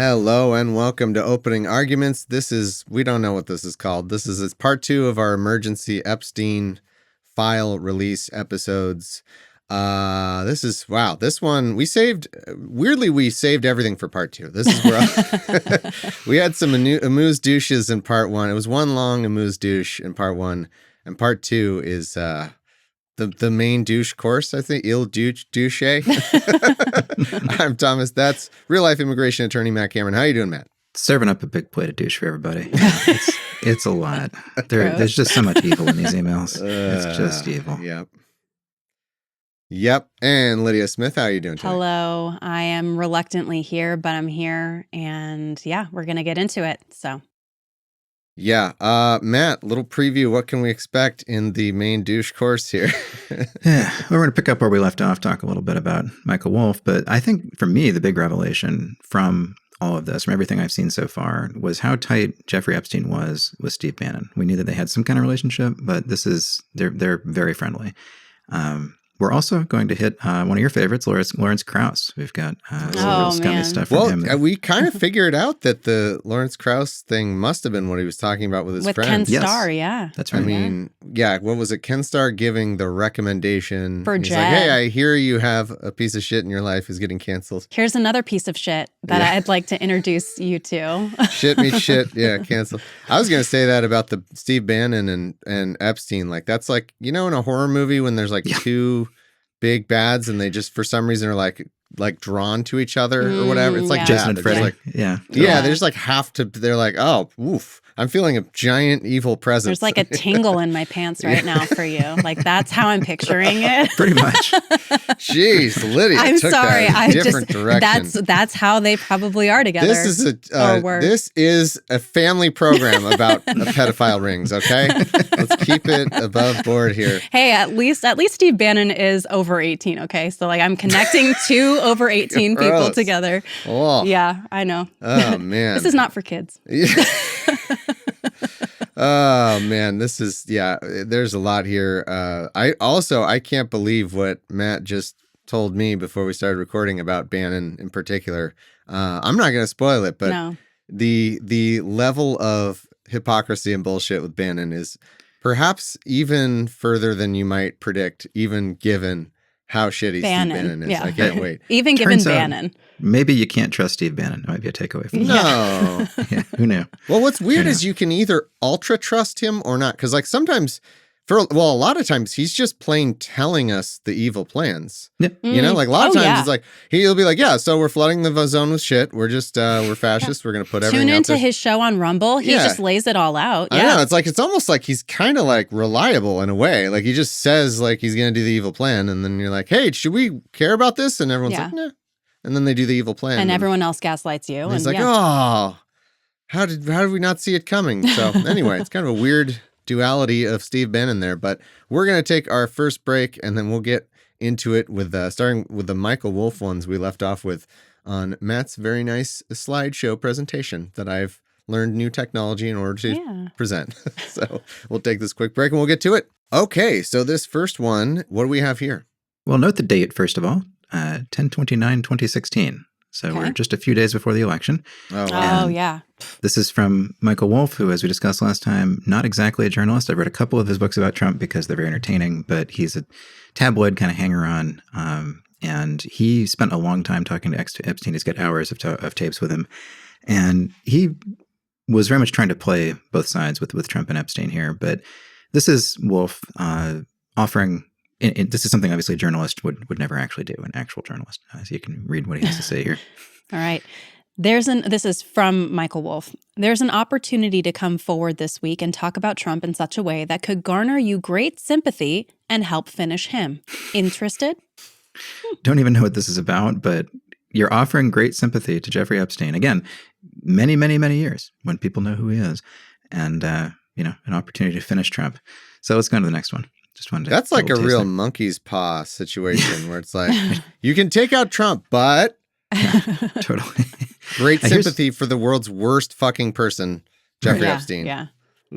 Hello and welcome to Opening Arguments. We don't know what this is called. It's part 2 of our emergency Epstein file release episodes. This one we saved everything for part 2. This is where we had some amuse douches in part 1. It was one long amuse douche in part 1, and part 2 is the main douche course, I think. Il douche. I'm Thomas. That's real-life immigration attorney Matt Cameron. How you doing, Matt? Serving up a big plate of douche for everybody. It's a lot. There's just so much evil in these emails. It's just evil. Yep. And Lydia Smith, how are you doing today? Hello. I am reluctantly here, but I'm here. And yeah, we're going to get into it. So. Yeah. Matt, little preview. What can we expect in the main douche course here? Yeah. We're going to pick up where we left off, talk a little bit about Michael Wolff. But I think for me, the big revelation from all of this, from everything I've seen so far, was how tight Jeffrey Epstein was with Steve Bannon. We knew that they had some kind of relationship, but they're very friendly. We're also going to hit one of your favorites, Lawrence Krauss. We've got some real scummy stuff from him. We kind of figured out that the Lawrence Krauss thing must have been what he was talking about with his friends. Ken Starr, yeah. That's right. I mean, what was it? Ken Starr giving the recommendation. For He's Jed. like, hey, I hear you have a piece of shit in your life is getting canceled. Here's another piece of shit that I'd like to introduce you to. Shit meets shit. Yeah, cancel. I was going to say that about the Steve Bannon and Epstein. Like, that's like, in a horror movie when there's like two big bads and they just for some reason are like drawn to each other or whatever. It's like Jason and Freddy. Like, they just like have to. They're like, oh, oof. I'm feeling a giant evil presence. There's like a tingle in my pants right now for you. Like that's how I'm picturing it. Pretty much. Jeez, Lydia. I'm took sorry. That in a different direction. That's how they probably are together. This is a family program about pedophile rings. Okay, let's keep it above board here. Hey, at least Steve Bannon is over 18. Okay, so like I'm connecting two over 18 people together. Oh. Yeah, I know. Oh man, this is not for kids. Oh man, there's a lot here. I can't believe what Matt just told me before we started recording about Bannon in particular. I'm not going to spoil it, but the level of hypocrisy and bullshit with Bannon is perhaps even further than you might predict, even given how shitty Steve Bannon is. Yeah. I can't wait. Even given Bannon. Maybe you can't trust Steve Bannon. That might be a takeaway from No. Who knew? Well, what's weird is you can either ultra trust him or not. Because like sometimes, a lot of times he's just plain telling us the evil plans. Yeah. Like a lot of times it's like, he'll be like, yeah, so we're flooding the zone with shit. We're just, we're fascists. We're going to put everything Tune out into there. his show on Rumble. He just lays it all out. I know. It's almost like he's kind of like reliable in a way. Like he just says like he's going to do the evil plan. And then you're like, hey, should we care about this? And everyone's like, nah. And then they do the evil plan. And everyone else gaslights you. And he's like, oh, how did we not see it coming? So anyway, it's kind of a weird duality of Steve Bannon there. But we're going to take our first break and then we'll get into it with starting with the Michael Wolff ones we left off with on Matt's very nice slideshow presentation that I've learned new technology in order to present. So we'll take this quick break and we'll get to it. Okay, so this first one, what do we have here? Well, note the date, first of all. 10/29/2016. So we're just a few days before the election. Oh, wow. Oh, yeah. This is from Michael Wolff, who, as we discussed last time, not exactly a journalist. I've read a couple of his books about Trump because they're very entertaining, but he's a tabloid kind of hanger-on. And he spent a long time talking to Epstein. He's got hours of tapes with him. And he was very much trying to play both sides with Trump and Epstein here. But this is Wolff offering... this is something obviously a journalist would never actually do, an actual journalist. So you can read what he has to say here. All right. This is from Michael Wolff. There's an opportunity to come forward this week and talk about Trump in such a way that could garner you great sympathy and help finish him. Interested? Don't even know what this is about, but you're offering great sympathy to Jeffrey Epstein. Again, many, many, many years when people know who he is. And, an opportunity to finish Trump. So let's go on to the next one. Just wanted to That's like a real monkey's paw situation where it's like, you can take out Trump, but totally great sympathy for the world's worst fucking person, Jeffrey Epstein. Yeah.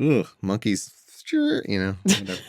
Ugh, monkeys, sure, whatever.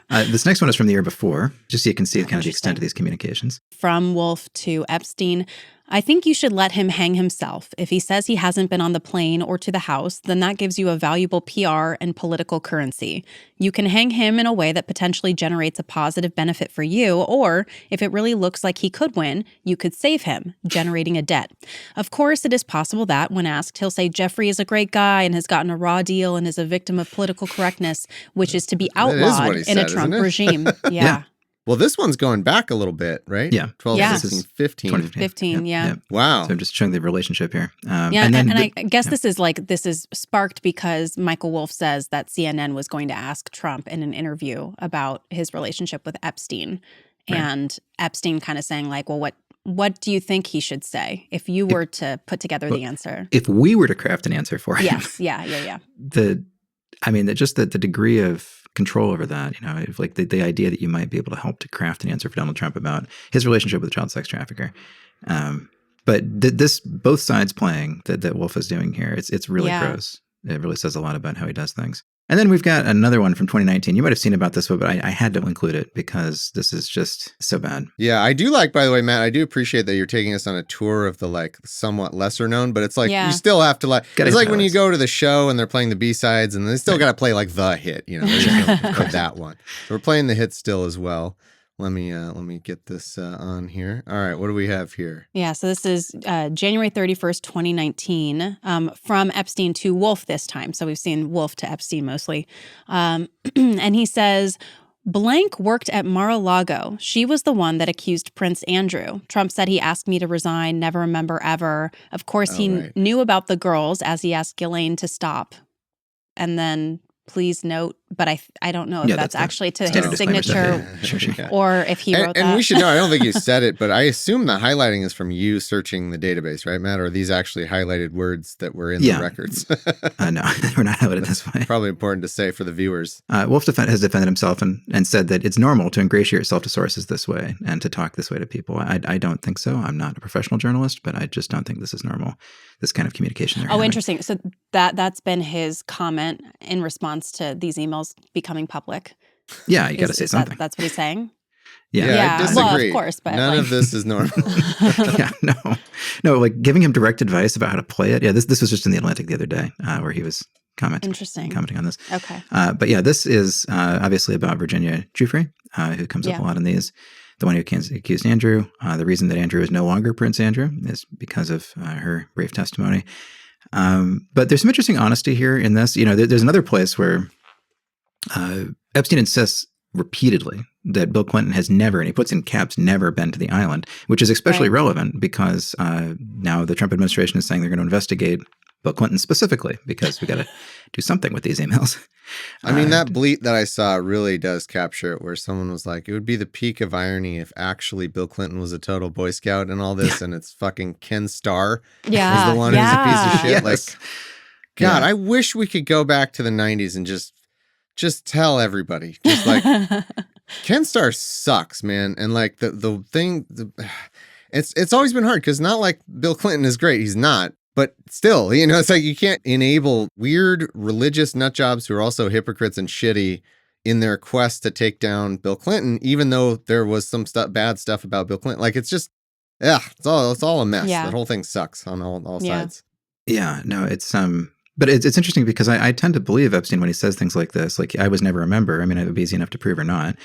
This next one is from the year before, just so you can see kind of the extent of these communications. From Wolff to Epstein. I think you should let him hang himself. If he says he hasn't been on the plane or to the House, then that gives you a valuable PR and political currency. You can hang him in a way that potentially generates a positive benefit for you, or if it really looks like he could win, you could save him, generating a debt. Of course, it is possible that, when asked, he'll say Jeffrey is a great guy and has gotten a raw deal and is a victim of political correctness, which is to be outlawed in a Trump regime. Yeah. Well, this one's going back a little bit, right? Yeah. 12, Yeah. 16, 15. 15, yeah. Wow. So I'm just showing the relationship here. And I guess this is sparked because Michael Wolff says that CNN was going to ask Trump in an interview about his relationship with Epstein. Right. And Epstein kind of saying like, well, what do you think he should say if you were to put together the answer? If we were to craft an answer for him. Yes. Yeah. The degree of control over that, if like the idea that you might be able to help to craft an answer for Donald Trump about his relationship with a child sex trafficker. But this, both sides playing that Wolff is doing here, it's really gross. It really says a lot about how he does things. And then we've got another one from 2019. You might have seen about this one, but I had to include it because this is just so bad. Yeah, I do like, by the way, Matt, I do appreciate that you're taking us on a tour of the like somewhat lesser known, but it's like you still have to like, it's like when you go to the show and they're playing the B-sides and they still got to play like the hit, of that one. So we're playing the hit still as well. Let me get this on here. All right, what do we have here? Yeah, so this is January 31st, 2019, from Epstein to Wolff this time. So we've seen Wolff to Epstein mostly. And he says, blank worked at Mar-a-Lago. She was the one that accused Prince Andrew. Trump said he asked me to resign, never remember ever. Of course, he knew about the girls as he asked Ghislaine to stop. And then... please note, but I don't know if that's actually to his signature or if he wrote that. And we should know, I don't think you said it, but I assume the highlighting is from you searching the database, right, Matt? Or are these actually highlighted words that were in the records? No, we're not highlighted this way. Probably important to say for the viewers. Wolff has defended himself and said that it's normal to ingratiate yourself to sources this way and to talk this way to people. I don't think so. I'm not a professional journalist, but I just don't think this is normal, this kind of communication. Interesting. So that's been his comment in response to these emails becoming public. Yeah, you got to say something. That's what he's saying? Yeah, I disagree. Well, of course, but none of this is normal. No, like giving him direct advice about how to play it. Yeah, this was just in The Atlantic the other day where he was commenting on this. Okay. But yeah, this is obviously about Virginia Giuffre, who comes up a lot in these. The one who accused Andrew. The reason that Andrew is no longer Prince Andrew is because of her brave testimony. But there's some interesting honesty here in this. There's another place where Epstein insists repeatedly that Bill Clinton has never, and he puts in caps, never been to the island, which is especially relevant because now the Trump administration is saying they're going to investigate Bill Clinton specifically because we got to do something with these emails. I mean, that bleat that I saw really does capture it, where someone was like, it would be the peak of irony if actually Bill Clinton was a total Boy Scout and all this, and it's fucking Ken Starr is the one who's a piece of shit. Yes. Like, God, I wish we could go back to the 90s and just tell everybody. Just like, Ken Starr sucks, man. And like the thing, it's always been hard because not like Bill Clinton is great. He's not. But still, it's like you can't enable weird religious nut jobs who are also hypocrites and shitty in their quest to take down Bill Clinton, even though there was some bad stuff about Bill Clinton. Like, it's just, it's all a mess. Yeah. The whole thing sucks on all sides. Yeah, no, it's but it's interesting because I tend to believe Epstein when he says things like this. Like, I was never a member. I mean, it would be easy enough to prove or not.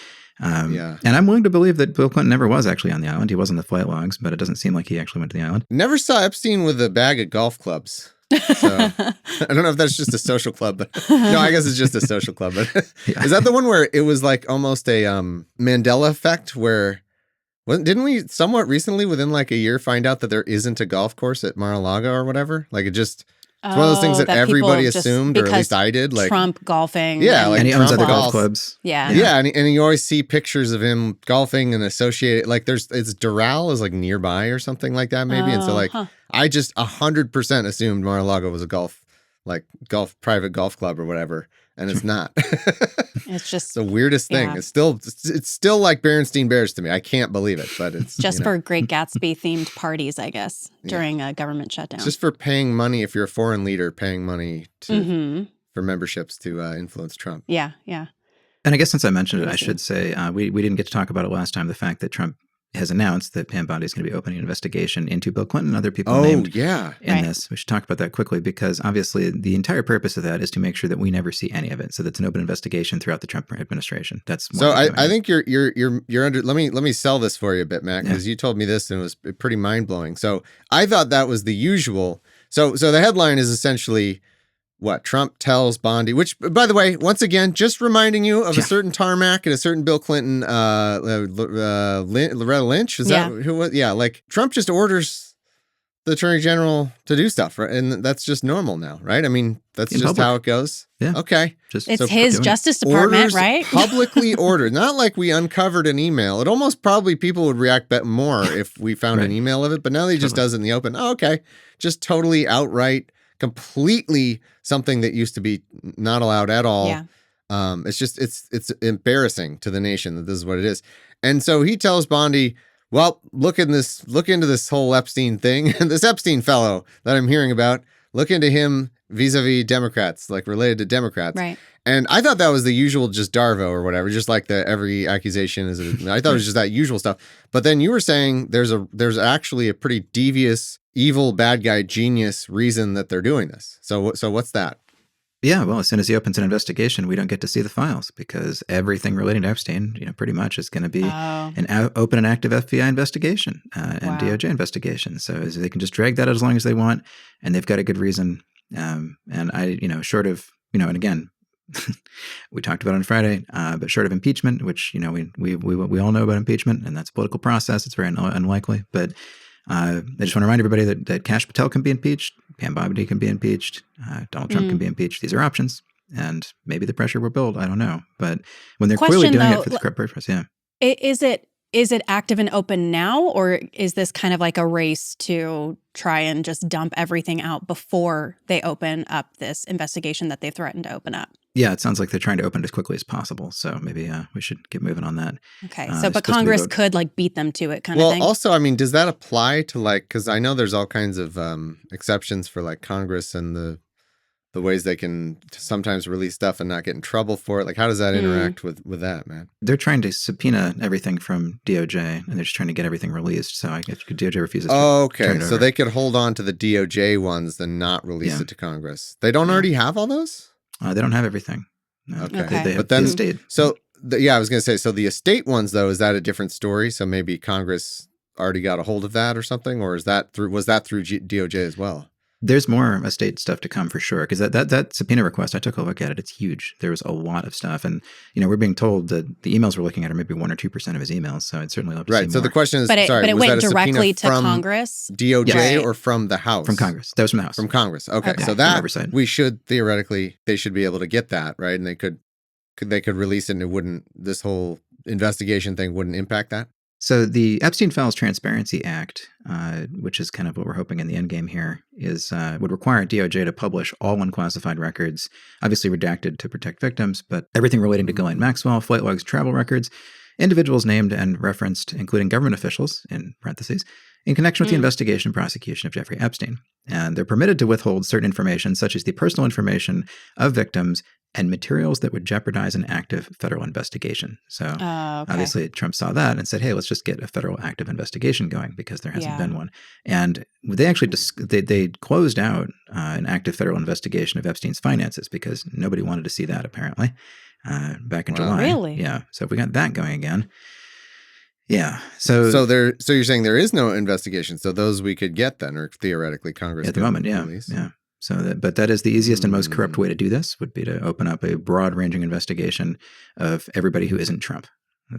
And I'm willing to believe that Bill Clinton never was actually on the island. He was on the flight logs, but it doesn't seem like he actually went to the island. Never saw Epstein with a bag of golf clubs. So I don't know if that's just a social club, but no, I guess it's just a social club. But is that the one where it was like almost a Mandela effect where didn't we somewhat recently within like a year find out that there isn't a golf course at Mar-a-Lago or whatever? Like it's one of those things that everybody assumed, or at least I did. Like Trump golfing. Yeah, like and he owns other golf clubs. Yeah. Yeah, and you always see pictures of him golfing and associated. Like it's Doral is like nearby or something like that maybe. And so like I just 100% assumed Mar-a-Lago was a private golf club or whatever. And it's not. It's just the weirdest thing. Yeah. It's still like Berenstein Bears to me. I can't believe it, but it's just for Great Gatsby themed parties, I guess, during a government shutdown. It's just for paying money if you're a foreign leader, paying money for memberships to influence Trump. Yeah. And I guess since I mentioned it, I should say we didn't get to talk about it last time. The fact that Trump has announced that Pam Bondi is going to be opening an investigation into Bill Clinton and other people Oh, named yeah. in this. We should talk about that quickly because obviously the entire purpose of that is to make sure that we never see any of it. So that's an open investigation throughout the Trump administration. That's So I think you're under. Let me sell this for you a bit, Matt, because you told me this and it was pretty mind blowing. So I thought that was the usual. So the headline is essentially what Trump tells Bondi, which, by the way, once again, just reminding you of a certain tarmac and a certain Bill Clinton, Loretta Lynch. Is that who was? Yeah, like Trump just orders the attorney general to do stuff, right? And that's just normal now, right? I mean, that's just how it goes. Yeah. Okay. It's his Justice Department, right? Publicly ordered. Not like we uncovered an email. It almost probably people would react more if we found an email of it, but now he just does it in the open. Oh, okay. Just totally outright, completely something that used to be not allowed at all. Yeah. It's embarrassing to the nation that this is what it is. And so he tells Bondi, well, look into this whole Epstein thing, and this Epstein fellow that I'm hearing about, look into him vis-a-vis Democrats, like related to Democrats. Right. And I thought that was the usual just Darvo or whatever, just like every accusation is. I thought it was just that usual stuff. But then you were saying there's actually a pretty devious, evil, bad guy, genius reason that they're doing this. So what's that? Yeah, well, as soon as he opens an investigation, we don't get to see the files because everything relating to Epstein, pretty much is going to be an open and active FBI investigation and DOJ investigation. So they can just drag that out as long as they want, and they've got a good reason. And I, short of, and again, we talked about it on Friday, but short of impeachment, which we all know about impeachment, and that's a political process. It's very unlikely, but. I just want to remind everybody that Kash Patel can be impeached, Pam Bondi can be impeached, Donald Trump can be impeached. These are options, and maybe the pressure will build. I don't know, but when they're clearly doing it for the correct purpose, is it active and open now, or is this kind of like a race to try and just dump everything out before they open up this investigation that they threatened to open up? Yeah, it sounds like they're trying to open it as quickly as possible. So maybe we should get moving on that. Okay. But Congress could beat them to it kind of thing. Well, also, I mean, does that apply to because I know there's all kinds of exceptions for Congress and the ways they can sometimes release stuff and not get in trouble for it. Like, how does that interact with that, man? They're trying to subpoena everything from DOJ, and they're just trying to get everything released. So if DOJ refuses to turn it so over. they could hold on to the DOJ ones, then not release it to Congress. They don't already have all those? They don't have everything. No. Okay. They have but then, the estate. So, I was going to say, so the estate ones, though, is that a different story? So maybe Congress already got a hold of that or something? Or was that through DOJ as well? There's more estate stuff to come for sure, because that subpoena request, I took a look at it. It's huge. There was a lot of stuff, and we're being told that the emails we're looking at are maybe 1 or 2% of his emails. So it's certainly love to see more. So the question is, but it went directly to from Congress, DOJ, or from the House? From Congress. That was from the House. From Congress. Okay. So that we should theoretically they should be able to get that, right? And they could release it, and it wouldn't. This whole investigation thing wouldn't impact that. So the Epstein Files Transparency Act, which is kind of what we're hoping in the end game here, would require DOJ to publish all unclassified records, obviously redacted to protect victims, but everything relating to Ghislaine Maxwell, flight logs, travel records, individuals named and referenced, including government officials, in parentheses, in connection with the investigation and prosecution of Jeffrey Epstein. And they're permitted to withhold certain information, such as the personal information of victims and materials that would jeopardize an active federal investigation. So obviously Trump saw that and said, hey, let's just get a federal active investigation going because there hasn't been one. And they actually they closed out an active federal investigation of Epstein's finances because nobody wanted to see that apparently back in July. Really? Yeah. So if we got that going again. Yeah. So you're saying there is no investigation. So those we could get then, or theoretically Congress at the moment. Yeah. Release. Yeah. But that is the easiest and most corrupt way to do this would be to open up a broad-ranging investigation of everybody who isn't Trump.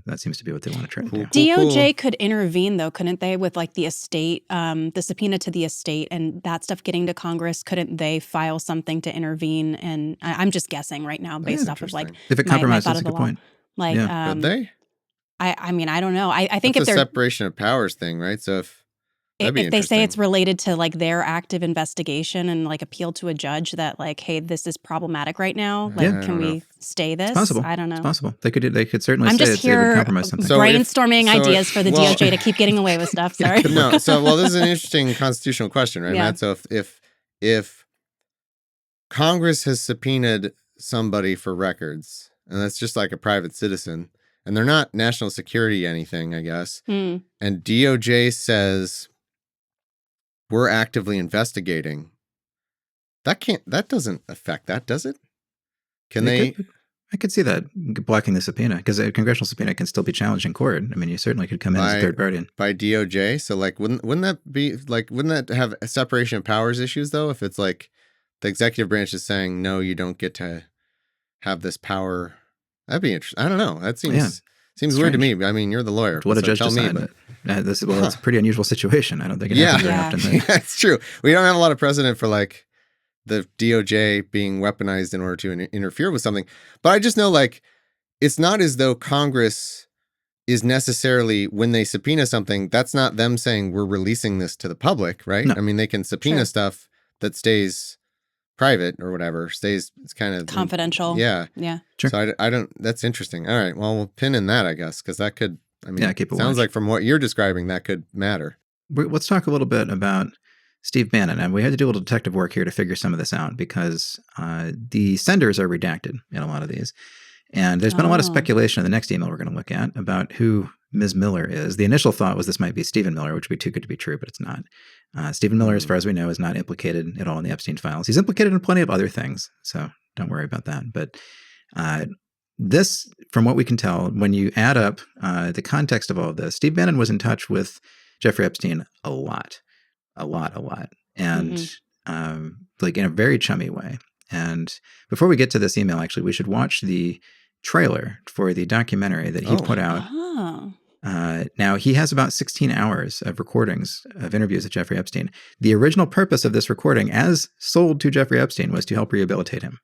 That seems to be what they want to try to do. DOJ could intervene, though, couldn't they, with the estate, the subpoena to the estate and that stuff getting to Congress? Couldn't they file something to intervene? And I'm just guessing right now based off of if it compromises, that's a good point. Could they? I mean, I don't know. I think it's if a separation of powers thing, right? So if they say it's related to their active investigation and appeal to a judge that hey, this is problematic right now. Can we stay this? It's possible. I don't know. It's possible. They could certainly I'm say just they would here compromise something. brainstorming ideas for the DOJ to keep getting away with stuff. Sorry. No. So this is an interesting constitutional question, right, Matt? So if Congress has subpoenaed somebody for records, and that's just like a private citizen, and they're not national security anything, I guess. Mm. And DOJ says we're actively investigating. That doesn't affect that, does it? I could see that blocking the subpoena, because a congressional subpoena can still be challenged in court. I mean, you certainly could come in as a third party. By DOJ? So like, wouldn't that have a separation of powers issues though? If it's like the executive branch is saying, no, you don't get to have this power. That'd be interesting. I don't know. That seems weird to me. I mean, you're the lawyer. What a judge decided. It's a pretty unusual situation. I don't think it happens very often. Yeah, it's true. We don't have a lot of precedent for like the DOJ being weaponized in order to interfere with something. But I just know, like, it's not as though Congress is necessarily, when they subpoena something, that's not them saying we're releasing this to the public, right? No. I mean, they can subpoena stuff that stays private or whatever, it's kind of confidential. Yeah. Sure. So I don't, that's interesting. All right. Well, we'll pin in that, I guess, because that could, I mean, keep it sounds watch. like from what you're describing, that could matter. Let's talk a little bit about Steve Bannon. And we had to do a little detective work here to figure some of this out, because the senders are redacted in a lot of these. And there's been a lot of speculation in the next email we're going to look at about who Ms. Miller is. The initial thought was this might be Stephen Miller, which would be too good to be true, but it's not. Stephen Miller, as far as we know, is not implicated at all in the Epstein files. He's implicated in plenty of other things, so don't worry about that. But this, from what we can tell, when you add up the context of all of this, Steve Bannon was in touch with Jeffrey Epstein a lot. And like in a very chummy way. And before we get to this email, actually, we should watch the trailer for the documentary that he put out. Now, he has about 16 hours of recordings of interviews with Jeffrey Epstein. The original purpose of this recording, as sold to Jeffrey Epstein, was to help rehabilitate him.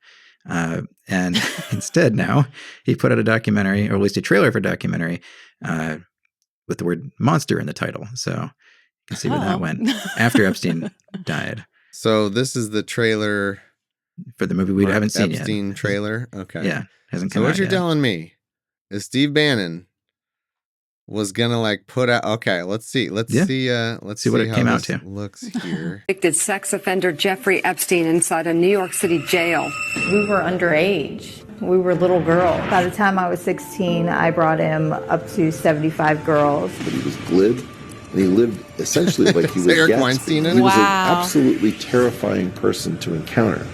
And instead now, he put out a documentary, or at least a trailer for a documentary, with the word monster in the title. So you can see where that went after Epstein died. So this is the trailer for the movie we haven't seen yet. Epstein trailer? Okay. Yeah, hasn't come out So what you're yet. telling me is Steve Bannon was gonna like put out. Okay, let's see what it came out to. Looks here. Convicted sex offender Jeffrey Epstein inside a New York City jail. We were underage. We were little girls. By the time I was 16, I brought him up to 75 girls. But he was glib, and he lived essentially like he was Eric Weinstein. He was an absolutely terrifying person to encounter.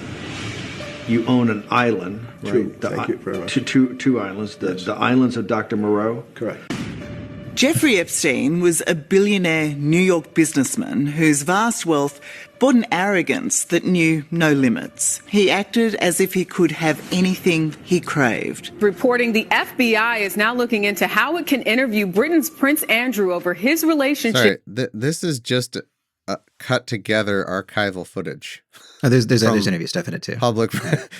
You own an island, right? True. Thank you very much. Two islands, the islands of Dr. Moreau. Correct. Jeffrey Epstein was a billionaire New York businessman whose vast wealth brought an arrogance that knew no limits. He acted as if he could have anything he craved. Reporting the FBI is now looking into how it can interview Britain's Prince Andrew over his relationship. Sorry, this is just cut together archival footage. Oh, there's interview stuff in it too. Public.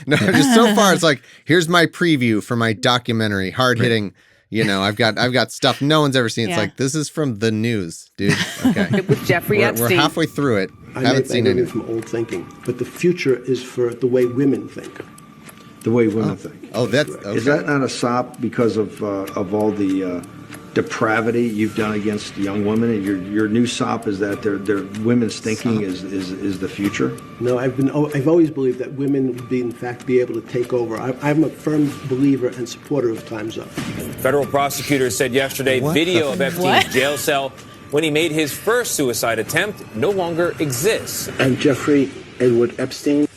No, just so far it's like, here's my preview for my documentary, hard hitting. You know, I've got stuff no one's ever seen. It's like, this is from the news, dude. Okay. With Jeffrey Epstein. We're halfway through it. Haven't seen anything from old thinking, but the future is for the way women think. The way women think. Oh, that's okay. Is that not a sop because of all the depravity you've done against young women? And your new sop is that their women's thinking is the future? No, I've always believed that women would be able to take over. I'm a firm believer and supporter of Time's Up. Federal prosecutors said yesterday video of Epstein's jail cell when he made his first suicide attempt no longer exists. I'm Jeffrey Edward Epstein.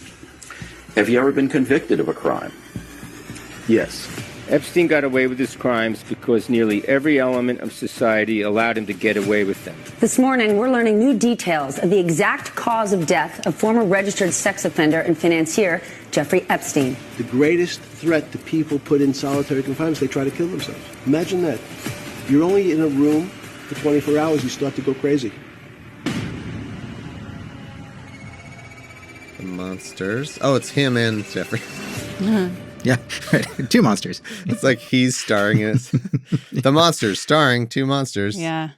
Have you ever been convicted of a crime? Yes. Epstein got away with his crimes because nearly every element of society allowed him to get away with them. This morning, we're learning new details of the exact cause of death of former registered sex offender and financier Jeffrey Epstein. The greatest threat to people put in solitary confinement is they try to kill themselves. Imagine that. You're only in a room for 24 hours, you start to go crazy. The monsters. Oh, it's him and Jeffrey. Yeah, right. Two monsters. It's like he's starring in it. The monsters starring two monsters. Yeah.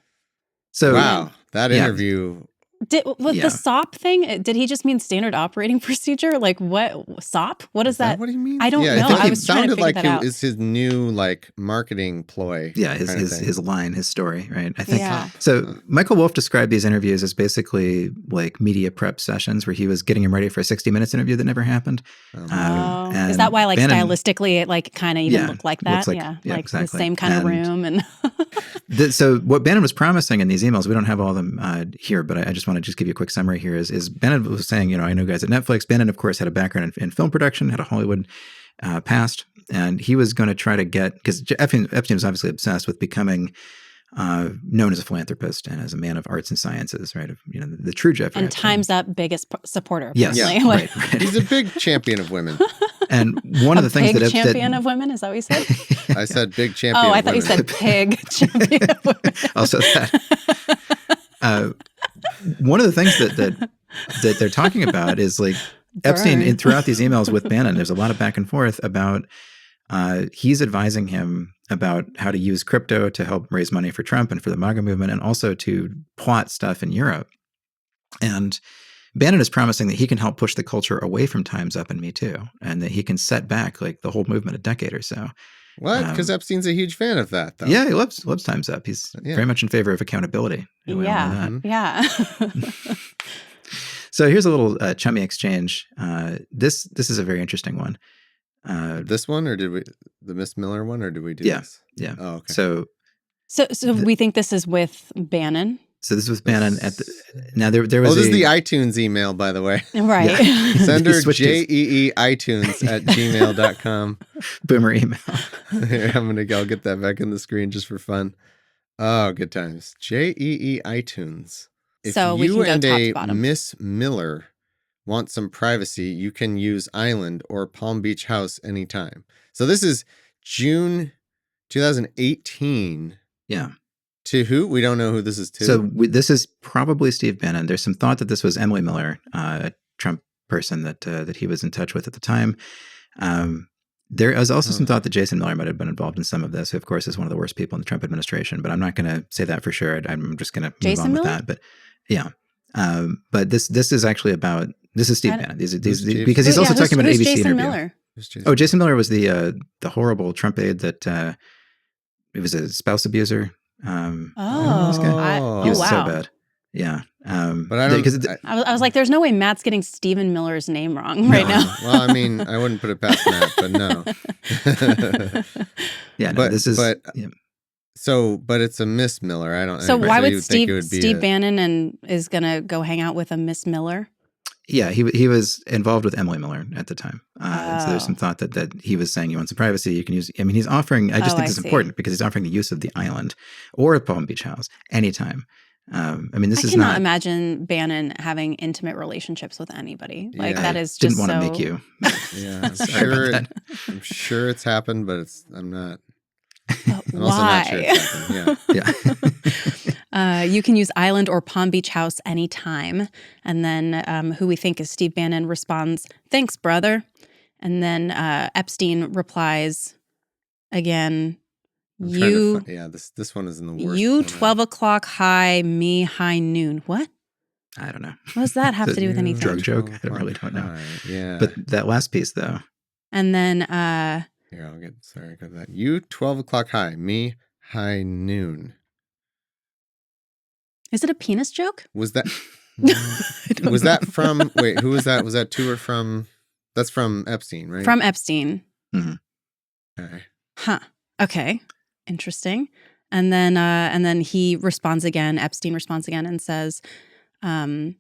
So wow, that interview The SOP thing, did he just mean standard operating procedure? Like what SOP? What is that? What do you mean? I don't know. I think I was trying to sounded figure like that out. it's his new like marketing ploy. Yeah, his line, his story, right? I think so. Michael Wolff described these interviews as basically like media prep sessions where he was getting him ready for a 60 Minutes interview that never happened. Is that why like Bannon, stylistically it like kind of even looked like that? Like exactly. The same kind of room and so what Bannon was promising in these emails, we don't have all of them here, but I just want to just give you a quick summary here. Is Bannon was saying, I know guys at Netflix. Bannon, of course, had a background in film production, had a Hollywood past, and he was going to try to get, because Epstein was obviously obsessed with becoming known as a philanthropist and as a man of arts and sciences, right? The true Jeffrey and Epstein. Time's Up biggest supporter. Yes, right. He's a big champion of women. And one of the things that champion of women, is that what you said? I said big champion. Oh, I of thought women. you said pig champion of women. Also that. One of the things that they're talking about is like Epstein throughout these emails with Bannon. There's a lot of back and forth about he's advising him about how to use crypto to help raise money for Trump and for the MAGA movement, and also to plot stuff in Europe. And Bannon is promising that he can help push the culture away from Time's Up and Me Too, and that he can set back like the whole movement a decade or so. What? Because Epstein's a huge fan of that, though. Yeah, he loves Time's Up. He's very much in favor of accountability. Yeah. So here's a little chummy exchange. This is a very interesting one. This one, or did we the Miss Miller one, or did we do this? Yeah. Oh, okay. So we think this is with Bannon. So this was Bannon at now there was this is the iTunes email, by the way. Right. Yeah. Send her jeeiTunes@gmail.com. Boomer email. Here, I'll get that back in the screen just for fun. Oh, good times. jeeiTunes. If so we you can go and top a to bottom. Miss Miller want some privacy, you can use Island or Palm Beach House anytime. So this is June 2018. Yeah. To who? We don't know who this is to. So this is probably Steve Bannon. There's some thought that this was Emily Miller, a Trump person that he was in touch with at the time. There is also some thought that Jason Miller might have been involved in some of this, who, of course, is one of the worst people in the Trump administration. But I'm not going to say that for sure. I'm just going to move on with that. But yeah. But this is actually about, this is Steve Bannon. These because he's also talking about ABC Jason interview. Miller? Jason Miller was the horrible Trump aide that it was a spouse abuser. He was so bad. Yeah. But I don't. I was like, there's no way Matt's getting Stephen Miller's name wrong right now. Well, I mean, I wouldn't put it past Matt, but no. Yeah, no, this is. But it's a Miss Miller. I don't. So why would Steve Bannon is gonna go hang out with a Miss Miller? Yeah, he was involved with Emily Miller at the time. And so there's some thought that he was saying he wants some privacy. You can use. I mean, he's offering. I just think it's important because he's offering the use of the island or Palm Beach House anytime. I mean, this is not. I cannot imagine Bannon having intimate relationships with anybody. Like that is just didn't want to make you. Yeah, I'm sure it's happened, but I'm not. I'm why? also not sure it's happened. Yeah. You can use Island or Palm Beach House anytime. And then who we think is Steve Bannon responds, "Thanks, brother." And then Epstein replies again. This one is in the worst. You 12 o'clock high, me high noon. What? I don't know. What does that have to do with anything? Drug joke? I don't know. Yeah. But that last piece, though. And then here, I'll get that. You 12 o'clock high, me high noon. Is it a penis joke? Was that was that from who was that? Was that to or from? That's from Epstein, right? From Epstein. Mm-hmm. Okay. Huh. Okay. Interesting. And then he responds again. Epstein responds again and says, and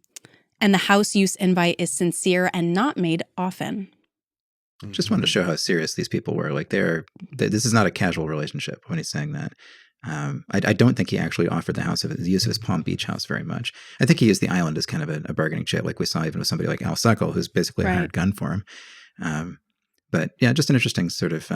the house use invite is sincere and not made often. Just wanted to show how serious these people were. Like this is not a casual relationship when he's saying that. I don't think he actually offered the use of his Palm Beach house very much. I think he used the island as kind of a bargaining chip, like we saw even with somebody like Al Suckle, who's basically a hired gun for him. But yeah, just an interesting sort of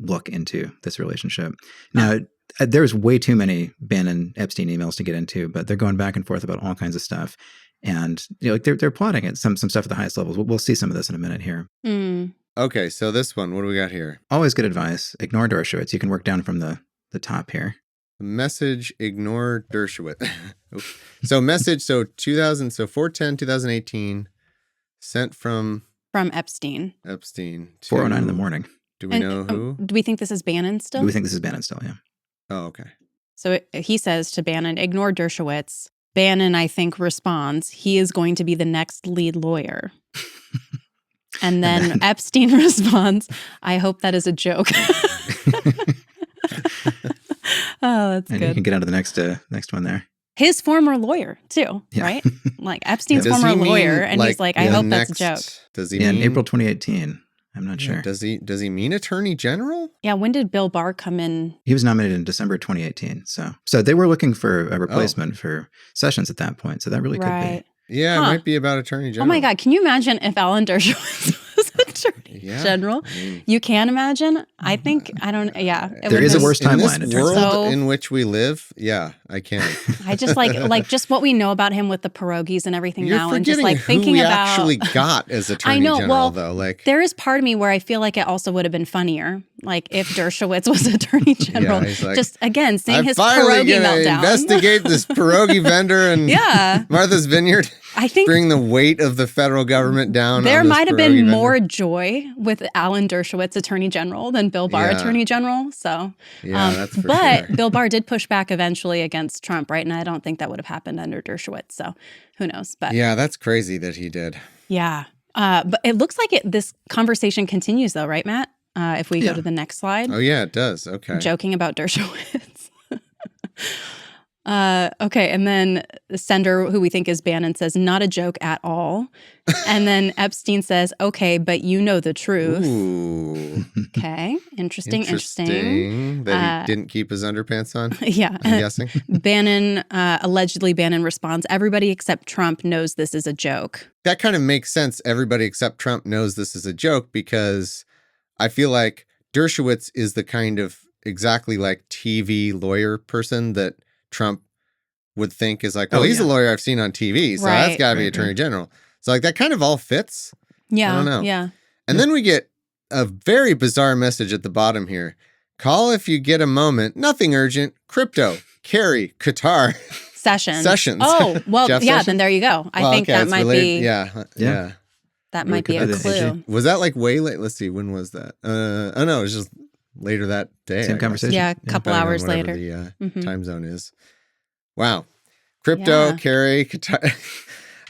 look into this relationship. Now, there's way too many Bannon Epstein emails to get into, but they're going back and forth about all kinds of stuff. And like they're plotting it, some stuff at the highest levels. We'll see some of this in a minute here. Okay, so this one, what do we got here? Always good advice. Ignore Dershowitz. You can work down from the top here. message, ignore Dershowitz. So 4/10/2018, sent from Epstein. Epstein. 4:09 in the morning. Do we know who? Do we think this is Bannon still? We think this is Bannon still, yeah. Oh, okay. So he says to Bannon, ignore Dershowitz. Bannon, I think, responds, he is going to be the next lead lawyer. And then Epstein responds, I hope that is a joke. Oh, that's and good. You can get on to the next one there. His former lawyer, too, right? Like Epstein's former lawyer, and he's like, I hope that's a joke. Does he in mean April 2018? I'm not sure. Does he mean attorney general? Yeah, when did Bill Barr come in? He was nominated in December 2018. So they were looking for a replacement for Sessions at that point. So that really could be. Yeah, it might be about attorney general. Oh my God, can you imagine if Alan Dershowitz was attorney general? You can imagine? I think, there is a worse timeline. In this world in which we live, yeah, I can. I just like just what we know about him with the pierogies and everything now, and just like thinking who we about actually got as attorney general, though. Like, there is part of me where I feel like it also would have been funnier, like if Dershowitz was attorney general. Yeah, like, just again seeing his pierogi meltdown. Investigate this pierogi vendor and Martha's Vineyard. I think bring the weight of the federal government down. There might have been more joy with Alan Dershowitz attorney general than Bill Barr attorney general. So, that's for but sure. Bill Barr did push back eventually against Trump, right? And I don't think that would have happened under Dershowitz. So, who knows? But yeah, that's crazy that he did. Yeah, but it looks like this conversation continues, though, right, Matt? If we go to the next slide. Oh yeah, it does. Okay. Joking about Dershowitz. Okay, and then the sender, who we think is Bannon, says, not a joke at all. And then Epstein says, okay, but you know the truth. Ooh. Okay, interesting. That he didn't keep his underpants on? Yeah. I'm guessing. Allegedly Bannon responds, everybody except Trump knows this is a joke. That kind of makes sense. Everybody except Trump knows this is a joke, because I feel like Dershowitz is the kind of exactly like TV lawyer person that Trump would think is like, he's a lawyer I've seen on TV, so that's got to be attorney general. So like that kind of all fits. Yeah, I don't know. Yeah. And then we get a very bizarre message at the bottom here. Call if you get a moment. Nothing urgent. Crypto. Kerry. Qatar. Sessions. Oh, well, Jeff yeah, Sessions? then there you go. I think that might be. Yeah. That might be a clue. Was that like way late? Let's see. When was that? Oh, no, it was just later that day. Same conversation. Yeah, a couple hours later. The time zone is. Wow. Crypto, Kerry, Qatar.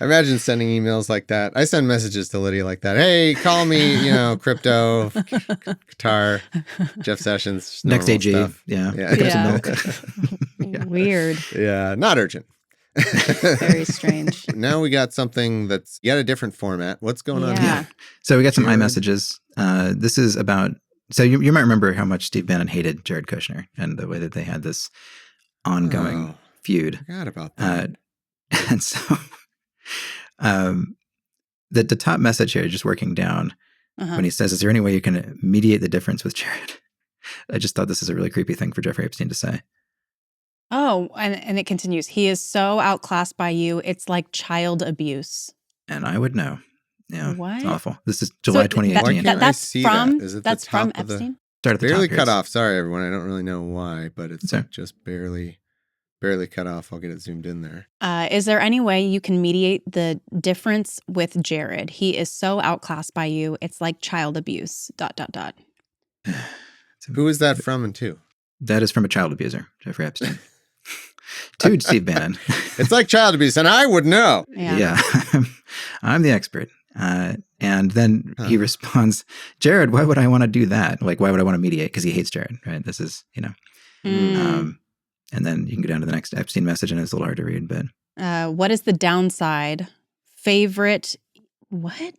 I imagine sending emails like that. I send messages to Lydia like that. Hey, call me, crypto, Qatar, Jeff Sessions. Next AG. Stuff. Yeah. Pick up some milk. Weird. Yeah. Not urgent. Very strange. Now we got something that's yet a different format. What's going on here? So we got some iMessages. This is about, so you might remember how much Steve Bannon hated Jared Kushner and the way that they had this ongoing feud. I forgot about that. And so the top message here, just working down, when he says, is there any way you can mediate the difference with Jared? I just thought this is a really creepy thing for Jeffrey Epstein to say. Oh, and it continues. He is so outclassed by you, it's like child abuse. And I would know. Yeah, what? It's awful. This is July 2018. That's from Is it that's the from top of the- Epstein? Start at the barely top cut here. off. Sorry, everyone. I don't really know why, but it's just barely cut off. I'll get it zoomed in there. Is there any way you can mediate the difference with Jared? He is so outclassed by you. It's like child abuse, ... Who is that from and to? That is from a child abuser, Jeffrey Epstein. To Steve Bannon. It's like child abuse, and I would know. Yeah. I'm the expert. And then he responds, Jared, why would I want to do that? Like, why would I want to mediate? Because he hates Jared, right? This is, and then you can go down to the next Epstein message, and it's a little hard to read, but. What is the downside? Favorite, what?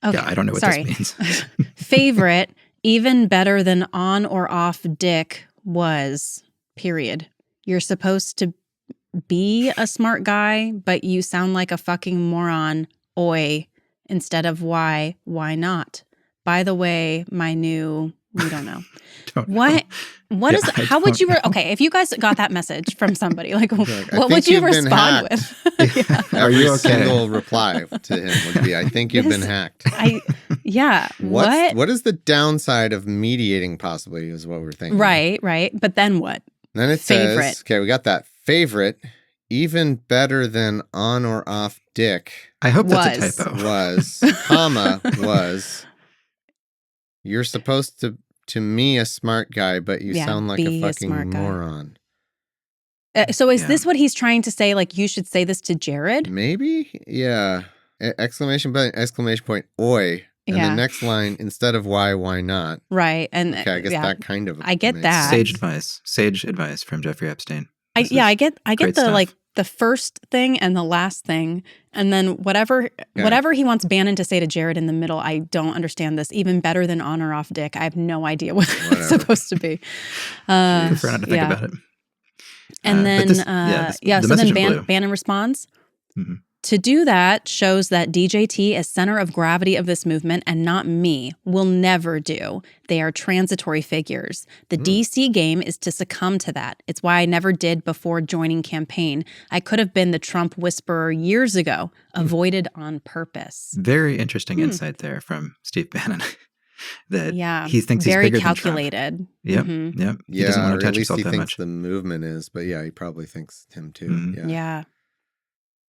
Okay. Yeah, I don't know what this means. Favorite, even better than on or off dick was, period. You're supposed to be a smart guy, but you sound like a fucking moron. Oi. Instead of why not? By the way, we don't know. What is, how would you, okay, if you guys got that message from somebody, like what would you respond with? Every single reply to him would be, I think you've been hacked. What is the downside of mediating possibly is what we're thinking. Right. But then what? Then it says, okay, we got that favorite, even better than on or off dick. I hope that's a typo. Was, you're supposed to me a smart guy, but you sound like a fucking moron. So is this what he's trying to say? Like, you should say this to Jared? Maybe? Yeah. Exclamation point, oi. And the next line, instead of why not? Right. And okay, I guess that kind of. I get that. Sage advice from Jeffrey Epstein. I get the stuff. Like the first thing and the last thing, and then whatever he wants Bannon to say to Jared in the middle. I don't understand this. Even better than on or off dick. I have no idea what it's supposed to be. I prefer not to think about it. And then so then Bannon responds. Mm-hmm. To do that shows that DJT is center of gravity of this movement and not me. Will never do. They are transitory figures. The DC game is to succumb to that. It's why I never did before joining campaign. I could have been the Trump whisperer years ago, avoided on purpose. Very interesting insight there from Steve Bannon. That he thinks very he's bigger calculated. Than Trump. Yep, Mm-hmm. yep. He doesn't want to touch himself that much. At least he thinks the movement is, but he probably thinks him too. Mm-hmm. Yeah.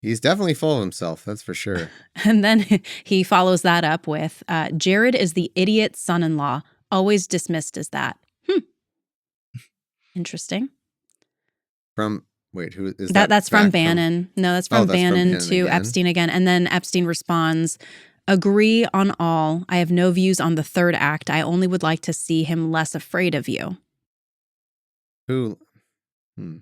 He's definitely full of himself, that's for sure. And then he follows that up with, Jared is the idiot son-in-law, always dismissed as that. Interesting. Who is that? That's from Bannon. No, that's from Bannon to again. Epstein again. And then Epstein responds, agree on all. I have no views on the third act. I only would like to see him less afraid of you. Who?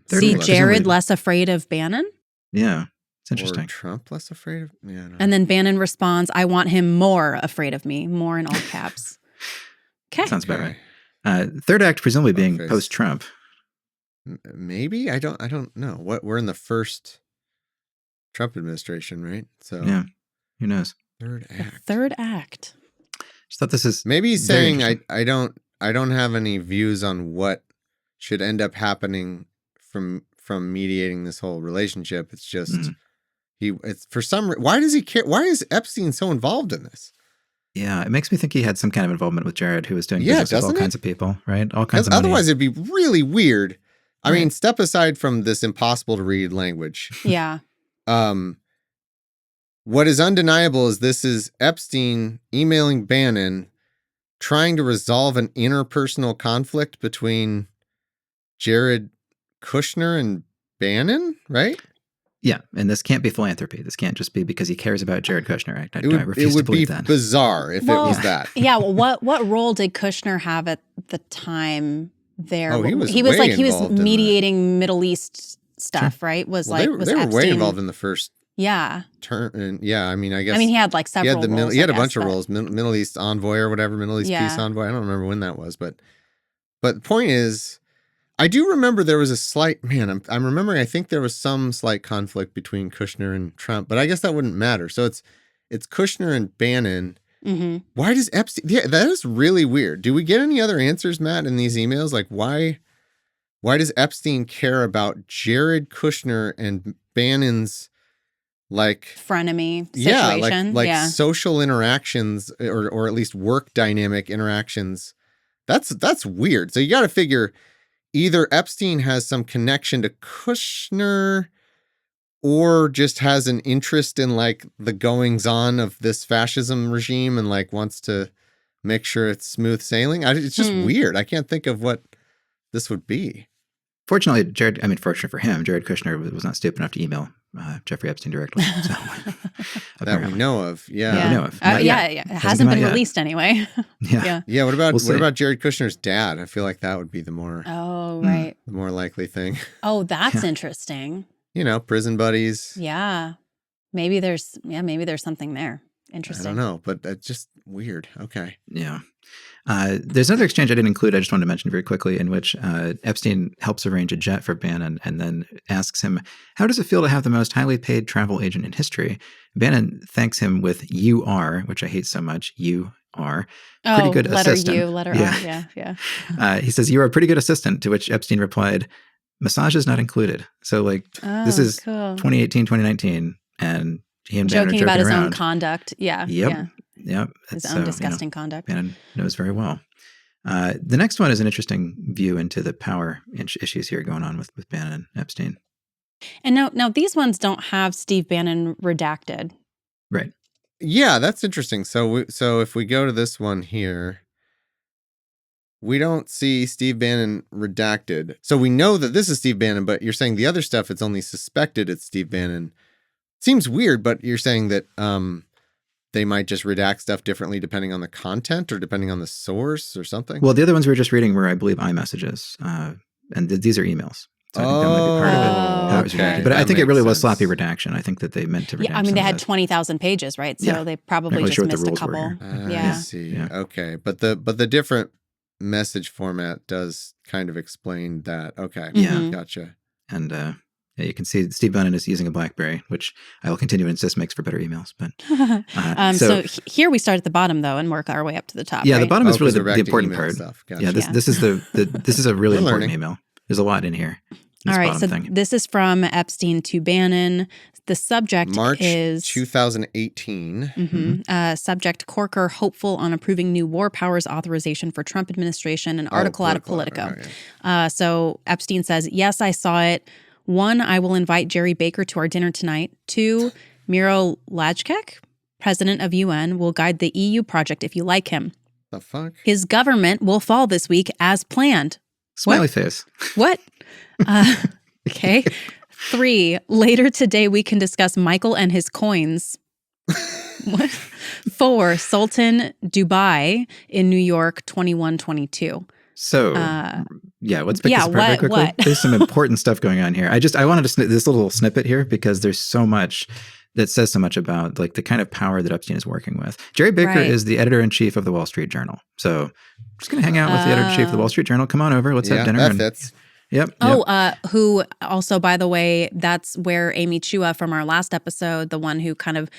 See Jared less afraid of Bannon? Yeah. It's interesting. Or Trump less afraid of me? And then Bannon responds, I want him more afraid of me. More in all caps. Okay. Sounds about right. Third act presumably being post-Trump. Maybe? I don't know. We're in the first Trump administration, right? So yeah. Who knows? Third act. Just thought this is maybe he's saying I don't have any views on what should end up happening from mediating this whole relationship. It's just it's for some why does he care? Why is Epstein so involved in this? Yeah, it makes me think he had some kind of involvement with Jared, who was doing business with all kinds of people, right? All kinds of money. Otherwise, it'd be really weird. I mean, step aside from this impossible to read language. Yeah. What is undeniable is this is Epstein emailing Bannon, trying to resolve an interpersonal conflict between Jared Kushner and Bannon, right? Yeah, and this can't be philanthropy. This can't just be because he cares about Jared Kushner. I refuse it would to believe be that. Bizarre if it was that. Yeah, well, what role did Kushner have at the time there? Oh, he was mediating Middle East stuff, right? Was they were way involved in the first turn. And I mean, he had like several roles. He had a bunch of roles, Middle East envoy or whatever, Middle East peace envoy. I don't remember when that was, but the point is, I do remember there was a slight, I'm remembering, I think there was some slight conflict between Kushner and Trump, but I guess that wouldn't matter. So it's Kushner and Bannon. Mm-hmm. Why does Epstein, that is really weird. Do we get any other answers, Matt, in these emails? Like why does Epstein care about Jared Kushner and Bannon's frenemy situation? Like social interactions or at least work dynamic interactions. That's weird. So you got to figure either Epstein has some connection to Kushner or just has an interest in the goings on of this fascism regime and wants to make sure it's smooth sailing. It's just weird. I can't think of what this would be. Fortunately, fortunate for him, Jared Kushner was not stupid enough to email Jeffrey Epstein directly. So, that we know of. Yeah. We know of. It hasn't been released anyway. Yeah. What about Jared Kushner's dad? I feel like that would be the more the more likely thing. Oh, that's interesting. Prison buddies. Yeah. Maybe there's something there. Interesting. I don't know, but that's just weird. Okay. Yeah. There's another exchange I didn't include. I just wanted to mention very quickly, in which Epstein helps arrange a jet for Bannon and then asks him, how does it feel to have the most highly paid travel agent in history? Bannon thanks him with "you are," which I hate so much. You are pretty good assistant. Letter R. Yeah. He says, "You are a pretty good assistant," to which Epstein replied, "Massage is not included." So this is cool. 2018, 2019. And he and Bannon joking are about his around. Own conduct. Yeah. Yep. His own disgusting conduct. Bannon knows very well. The next one is an interesting view into the power issues here going on with Bannon and Epstein. And now these ones don't have Steve Bannon redacted. Right. Yeah, that's interesting. So if we go to this one here, we don't see Steve Bannon redacted. So we know that this is Steve Bannon, but you're saying the other stuff, it's only suspected it's Steve Bannon. Seems weird, but you're saying that they might just redact stuff differently depending on the content or depending on the source or something? Well, the other ones we were just reading were, I believe, iMessages. And these are emails. So I think that might be part of it. How it was redacted. But I think it really was sloppy redaction. I think that they meant to redact. Yeah, I mean, they had 20,000 pages, right? So they probably really just sure what the missed a rules were couple. here. I see. Yeah. Okay. But the different message format does kind of explain that. Okay. Yeah. Gotcha. And you can see Steve Bannon is using a BlackBerry, which I will continue to insist makes for better emails. But so here we start at the bottom though and work our way up to the top. Yeah, right? the bottom is really the direct important email part. stuff. Gotcha. Yeah, this is this is a really We're important learning. email. There's a lot in here. All right, so this is from Epstein to Bannon. The subject March is 2018. Subject: Corker hopeful on approving new war powers authorization for Trump administration. An article out of Politico. So Epstein says, "Yes, I saw it. 1, I will invite Jerry Baker to our dinner tonight. 2, Miro Lajcek, president of UN, will guide the EU project if you like him. The fuck? His government will fall this week as planned." Smiley face. What? Okay. 3, later today we can discuss Michael and his coins. What? 4, Sultan Dubai in New York 2122. So, let's pick this apart very quickly. What? There's some important stuff going on here. I wanted to this little snippet here because there's so much that says so much about like the kind of power that Epstein is working with. Jerry Baker is the editor-in-chief of the Wall Street Journal. So I'm just going to hang out with the editor-in-chief of the Wall Street Journal. Come on over. Let's have dinner. That fits. Yep. Who also, by the way, that's where Amy Chua from our last episode, the one who kind of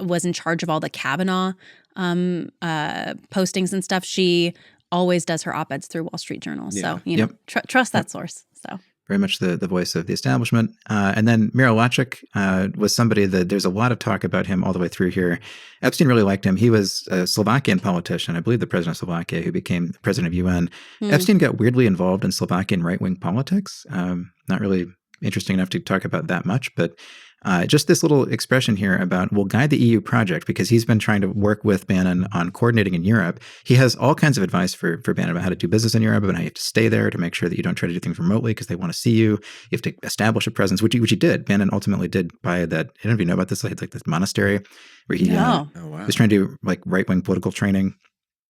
was in charge of all the Kavanaugh postings and stuff, she always does her op-eds through Wall Street Journal. So, trust that source. So very much the voice of the establishment. And then Miro Lajcek was somebody that there's a lot of talk about him all the way through here. Epstein really liked him. He was a Slovakian politician, I believe the president of Slovakia, who became the president of UN. Epstein got weirdly involved in Slovakian right-wing politics. Not really interesting enough to talk about that much, but just this little expression here about will guide the EU project because he's been trying to work with Bannon on coordinating in Europe. He has all kinds of advice for Bannon about how to do business in Europe and how you have to stay there to make sure that you don't try to do things remotely because they want to see you. You have to establish a presence, which he did. Bannon ultimately did by that. I don't know if you know about this. Like this monastery where he was trying to do like right-wing political training.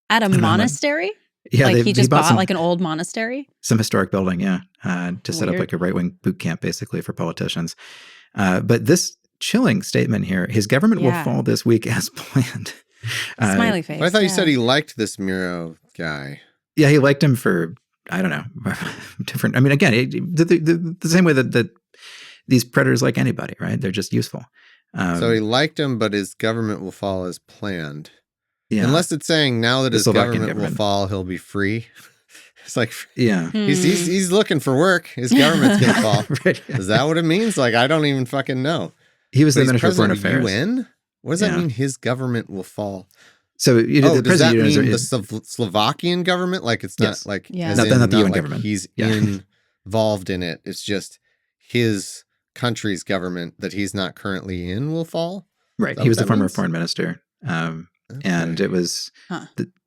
At a monastery? Yeah, he just bought like an old monastery? Some historic building, to set up like a right-wing boot camp basically for politicians. But this chilling statement here, his government will fall this week as planned. Smiley face. I thought you said he liked this Miro guy. Yeah, he liked him for, I don't know, different. I mean, again, the same way that these predators like anybody, right? They're just useful. So he liked him, but his government will fall as planned. Yeah. Unless it's saying now that his government will fall, he'll be free. It's like, he's looking for work. His government's going to fall. Right. Is that what it means? Like, I don't even fucking know. He was the Minister of Foreign Affairs. UN? What does that mean? His government will fall. So the does that mean the Slovakian government? Like it's not like not the UN government. He's involved in it. It's just his country's government that he's not currently in will fall. Right. He was the former foreign minister, and it was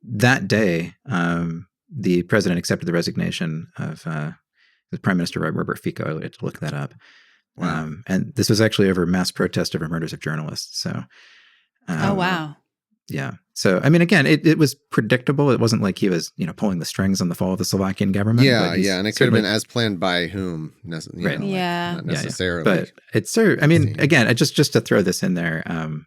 that day. The president accepted the resignation of the Prime Minister Robert Fico. I had to look that up. Wow. And this was actually over mass protest over murders of journalists. So, oh wow, yeah. So I mean, again, it was predictable. It wasn't like he was pulling the strings on the fall of the Slovakian government. Yeah, and it could have been as planned by whom? Not necessarily. But it's I mean, again, just to throw this in there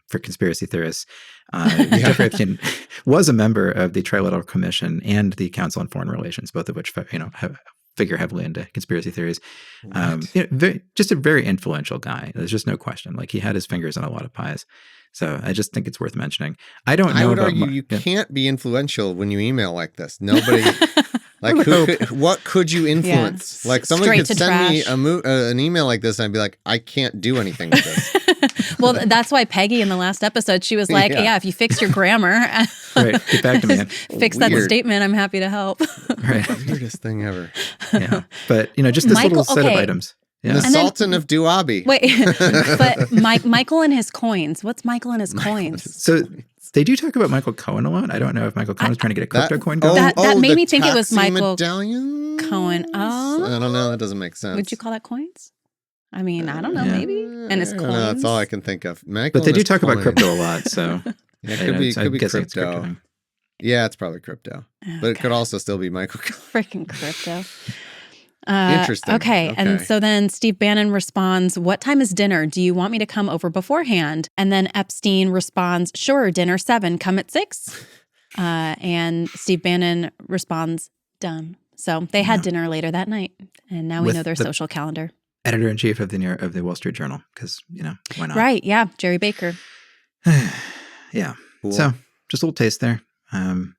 for conspiracy theorists. Jeffrey Epstein was a member of the Trilateral Commission and the Council on Foreign Relations, both of which figure heavily into conspiracy theories. Just a very influential guy. There's just no question. Like he had his fingers on a lot of pies. So I just think it's worth mentioning. I would argue you can't be influential when you email like this. Nobody. Like, what could you influence? Yeah. Like, someone could send me an email like this, and I'd be like, I can't do anything with this. Well, that's why Peggy in the last episode, she was like, yeah if you fix your grammar, right, get back to me. Fix that statement, I'm happy to help. Right. Weirdest thing ever. Yeah. But, just this little set of items. Yeah. The Sultan of Duabi. Wait, but Michael and his coins. What's Michael and his coins? So they do talk about Michael Cohen a lot. I don't know if Michael Cohen is trying to get a crypto coin going. That made me think it was Michael medallion? Cohen. Oh. I don't know. That doesn't make sense. Would you call that coins? I mean, I don't know, maybe. And his coins. That's all I can think of. But they do talk about crypto a lot, so. It could be crypto. Yeah, it's probably crypto. But it could also still be Michael Cohen. Freaking crypto. Interesting. Okay. And so then Steve Bannon responds, what time is dinner? Do you want me to come over beforehand? And then Epstein responds, sure, dinner 7, come at 6. And Steve Bannon responds, done. So they had dinner later that night. And now we know their social calendar. Editor-in-chief of the Wall Street Journal, because, why not? Right. Yeah. Jerry Baker. Yeah. Cool. So just a little taste there. And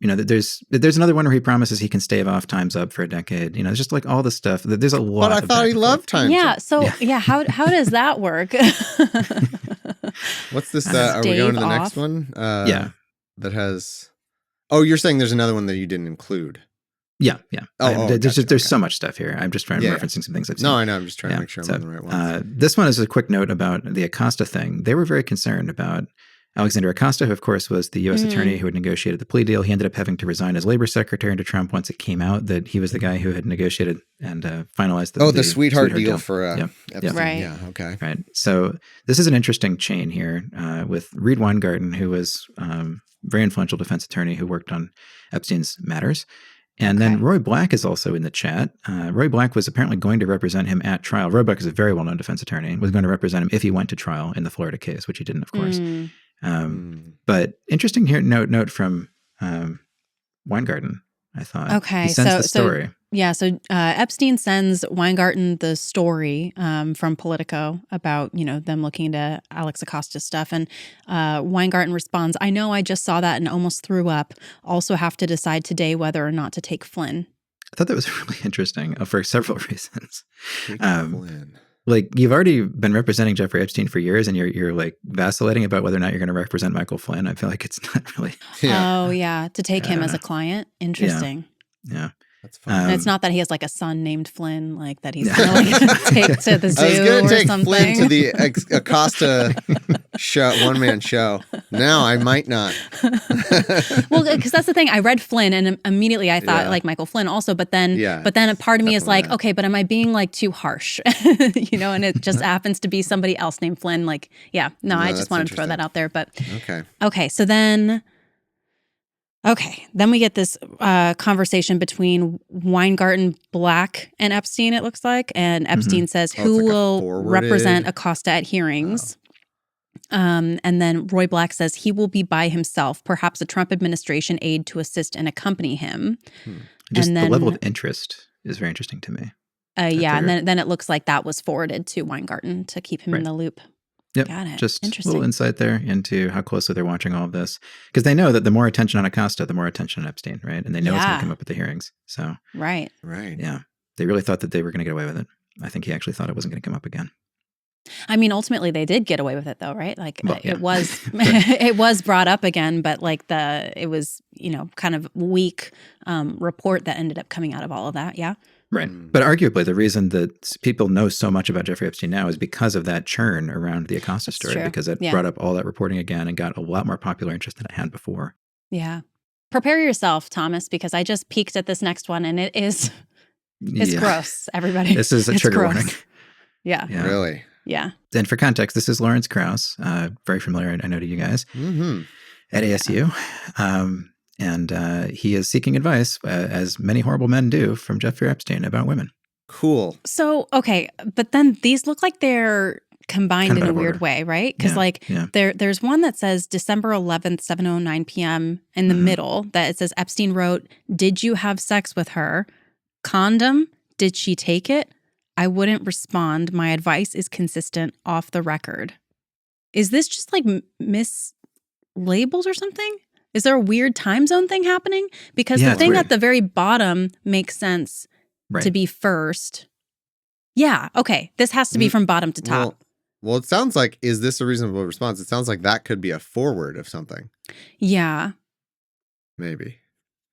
there's another one where he promises he can stave off Time's Up for a decade. It's just like all this stuff. There's a lot. But I thought he loved Time's Up. So how does that work? What's this? Are we going to the next one? That has. Oh, you're saying there's another one that you didn't include. Yeah. There's so much stuff here. I'm just referencing some things I've seen. No, I know. I'm just trying to make sure I'm on the right one. This one is a quick note about the Acosta thing. They were very concerned about Alexander Acosta, who, of course, was the U.S. attorney who had negotiated the plea deal. He ended up having to resign as labor secretary under Trump once it came out that he was the guy who had negotiated and finalized the sweetheart deal for Epstein. Right. Yeah, okay. Right. So this is an interesting chain here with Reed Weingarten, who was very influential defense attorney who worked on Epstein's matters. And then Roy Black is also in the chat. Roy Black was apparently going to represent him at trial. Roy Black is a very well-known defense attorney and was going to represent him if he went to trial in the Florida case, which he didn't, of course. But interesting here note from Weingarten, I thought. Okay. He sends the story. So Epstein sends Weingarten the story from Politico about, them looking into Alex Acosta's stuff. And Weingarten responds, I know I just saw that and almost threw up. Also have to decide today whether or not to take Flynn. I thought that was really interesting for several reasons. Flynn. Like, you've already been representing Jeffrey Epstein for years and you're like vacillating about whether or not you're going to represent Michael Flynn. I feel like it's not really. Oh, yeah. To take him as a client. Interesting. Yeah. That's fun. And it's not that he has like a son named Flynn, like that he's going to take to the zoo or something. I was going to take Flynn to the Acosta show, one-man show. Now I might not. Well, because that's the thing. I read Flynn and immediately I thought like Michael Flynn also, but then a part of me is like, okay, but am I being like too harsh? And it just happens to be somebody else named Flynn. Like, no, I just wanted to throw that out there. But okay. So then we get this conversation between Weingarten, Black, and Epstein, it looks like. And Epstein says, who will represent Acosta at hearings? And then Roy Black says he will be by himself, perhaps a Trump administration aide to assist and accompany him. Just the level of interest is very interesting to me. And then it looks like that was forwarded to Weingarten to keep him in the loop. Yep. Got it. Just a little insight there into how closely they're watching all of this. Because they know that the more attention on Acosta, the more attention on Epstein, right? And they know it's going to come up at the hearings. So Right. Yeah. They really thought that they were going to get away with it. I think he actually thought it wasn't going to come up again. I mean, ultimately they did get away with it though, right? Like it was it was brought up again, but like it was, kind of weak report that ended up coming out of all of that. Yeah. Right. But arguably the reason that people know so much about Jeffrey Epstein now is because of that churn around the Acosta story, because it brought up all that reporting again and got a lot more popular interest than it had before. Yeah. Prepare yourself, Thomas, because I just peeked at this next one and it's gross, everybody. This is a trigger warning. Yeah. Really? Yeah. And for context, this is Lawrence Krauss, very familiar, I know, to you guys, at ASU. And he is seeking advice, as many horrible men do, from Jeffrey Epstein about women. Cool. So, okay, but then these look like they're combined in a weird way, right? Because there's one that says December 11th, 7:09 p.m. in the middle that it says Epstein wrote, "Did you have sex with her? Condom? Did she take it? I wouldn't respond. My advice is consistent, off the record." Is this just like mislabels or something? Is there a weird time zone thing happening? Because the thing at the very bottom makes sense to be first. Yeah, okay. This has to be from bottom to top. Well, it sounds like, is this a reasonable response? It sounds like that could be a forward of something. Yeah. Maybe.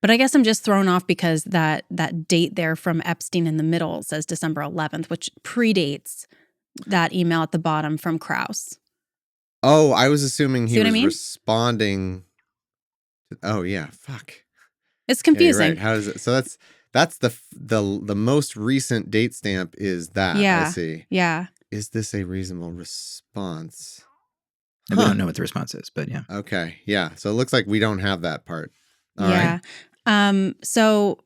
But I guess I'm just thrown off because that date there from Epstein in the middle says December 11th, which predates that email at the bottom from Krauss. Oh, I was assuming he was responding. Oh yeah, fuck. It's confusing. Yeah, you're right. How does it? So that's the most recent date stamp is that. Yeah. I see. Yeah. Is this a reasonable response? And we don't know what the response is, but yeah. Okay. Yeah. So it looks like we don't have that part. All yeah. right. So,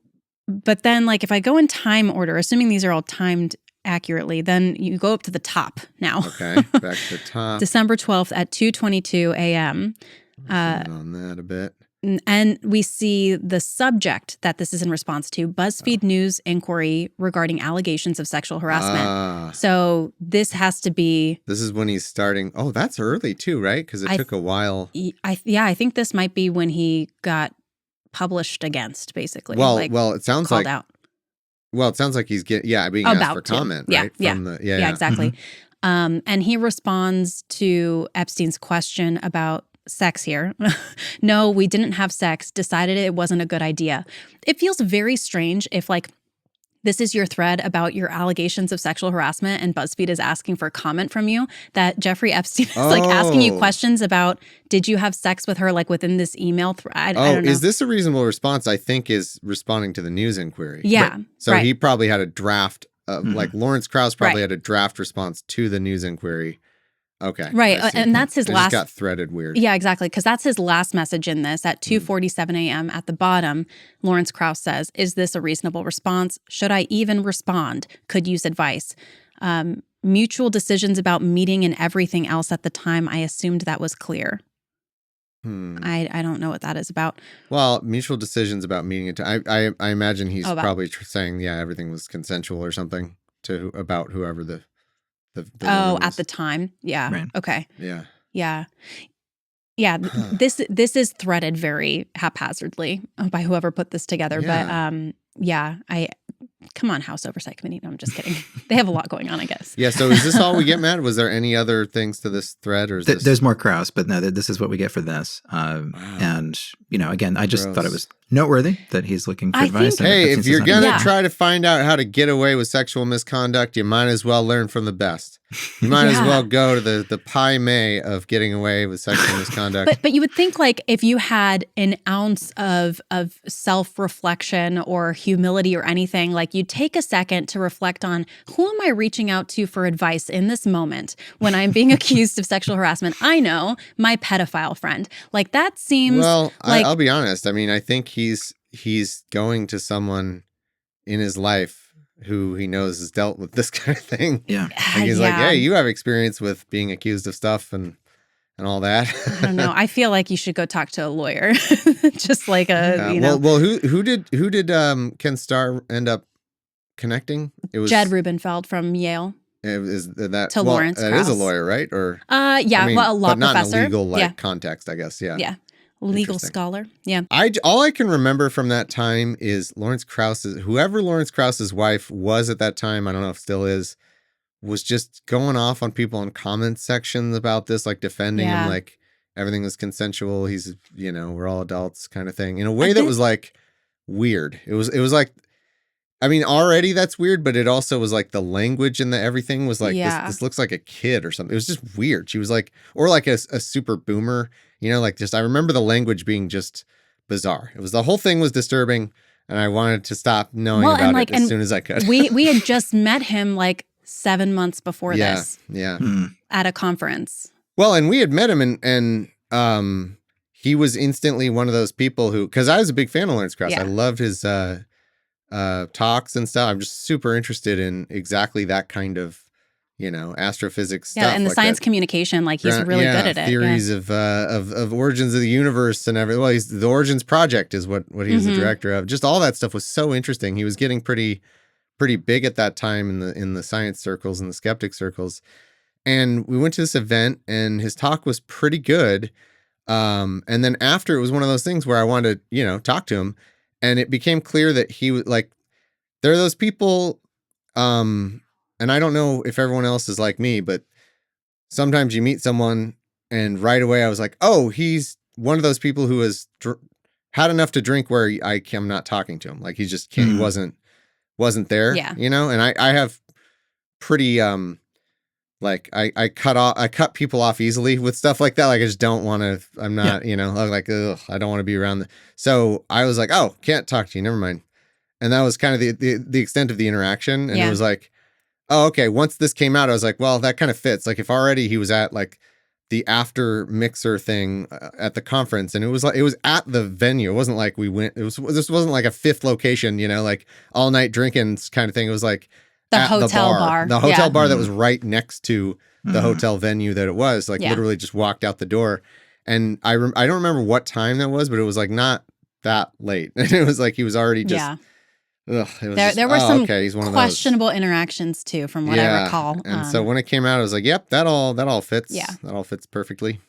but then like if I go in time order, assuming these are all timed accurately, then you go up to the top now. Okay. Back to the top. December 12th at 2:22 a.m. On that a bit. And we see the subject that this is in response to, BuzzFeed News inquiry regarding allegations of sexual harassment. So this has to be... This is when he's starting... Oh, that's early too, right? Because it took a while. I think this might be when he got published against, basically. Well, it sounds called like... out. Well, it sounds like he's being asked for comment, right? Yeah, exactly. Mm-hmm. And he responds to Epstein's question about sex here. No, we didn't have sex, decided it wasn't a good idea. It feels very strange if like this is your thread about your allegations of sexual harassment and BuzzFeed is asking for a comment from you, that Jeffrey Epstein is like asking you questions about, did you have sex with her like within this email thread? I don't know. Is this a reasonable response? I think is responding to the news inquiry. Yeah. Right. So he probably had a draft, like Lawrence Krauss probably had a draft response to the news inquiry. Okay. Right. And that's his last... It just got threaded weird. Yeah, exactly. Because that's his last message in this at 2:47 a.m. At the bottom, Lawrence Krauss says, is this a reasonable response? Should I even respond? Could use advice. Mutual decisions about meeting and everything else at the time, I assumed that was clear. I don't know what that is about. Well, mutual decisions about meeting. I imagine he's probably saying, everything was consensual or something about whoever the at the time. Yeah. Right. Okay. Yeah. Yeah. Yeah. This is threaded very haphazardly by whoever put this together. But come on, House Oversight Committee. No, I'm just kidding. They have a lot going on, I guess. Yeah. So is this all we get, Matt? Was there any other things to this thread, or is this... There's more Krauss, but no, this is what we get for this. And again, I just thought it was noteworthy that he's looking for advice. Hey, if you're going to try to find out how to get away with sexual misconduct, you might as well learn from the best. You might as well go to the Pai Mei of getting away with sexual misconduct. But you would think like if you had an ounce of self-reflection or humility or anything, like you'd take a second to reflect on who am I reaching out to for advice in this moment when I'm being accused of sexual harassment? I know, my pedophile friend. Like that seems like... I'll be honest. I mean, I think he's going to someone in his life who he knows has dealt with this kind of thing. Yeah. And he's like, hey, you have experience with being accused of stuff and all that. I don't know. I feel like you should go talk to a lawyer. Just like you know. Well, who did Ken Starr end up connecting? It was Jed Rubenfeld from Yale. Is that to Lawrence Krauss. That is a lawyer, right? Or a law but not professor. in a legal context, I guess. Yeah. Yeah. Legal scholar. Yeah. All I can remember from that time is whoever Lawrence Krauss's wife was at that time, I don't know if still is, was just going off on people in comment sections about this, like defending him, like everything was consensual. He's, we're all adults kind of thing in a way that was like weird. It was like, I mean, already that's weird, but it also was like the language and everything was like, this looks like a kid or something. It was just weird. She was like, or like a super boomer, I remember the language being just bizarre. The whole thing was disturbing and I wanted to stop knowing about it as soon as I could. we had just met him like 7 months before this. Yeah. At a conference. Well, and we had met him and he was instantly one of those people who, because I was a big fan of Lawrence Krauss. I loved his talks and stuff. I'm just super interested in exactly that kind of, astrophysics stuff. Yeah, and the like science that. Communication, like he's really good at it. Theories of origins of the universe and everything. Well, the Origins Project is what he was the director of. Just all that stuff was so interesting. He was getting pretty big at that time in the science circles and the skeptic circles. And we went to this event and his talk was pretty good. And then after, it was one of those things where I wanted to, talk to him. And it became clear that he was like, there are those people, and I don't know if everyone else is like me, but sometimes you meet someone and right away I was like, oh, he's one of those people who has had enough to drink where I'm not talking to him. Like he just can't, he wasn't there, you know? And I have pretty, like I cut people off easily with stuff like that. Like I just don't want to, I'm not, you know, like, ugh, I don't want to be around. So I was like, oh, can't talk to you. Never mind. And that was kind of the extent of the interaction. And it was like, oh, okay. Once this came out, I was like, well, that kind of fits. Like if already he was at like the after mixer thing at the conference, and it was at the venue. It wasn't like this wasn't like a fifth location, you know, like all night drinking kind of thing. It was like the hotel bar. The hotel bar that was right next to the hotel venue that it was, like literally just walked out the door. And I don't remember what time that was, but it was like not that late. And it was like he was already just ugh, it was there were some he's one questionable interactions too, from what I recall. And so when it came out, I was like, "Yep, that all fits. Yeah, that all fits perfectly."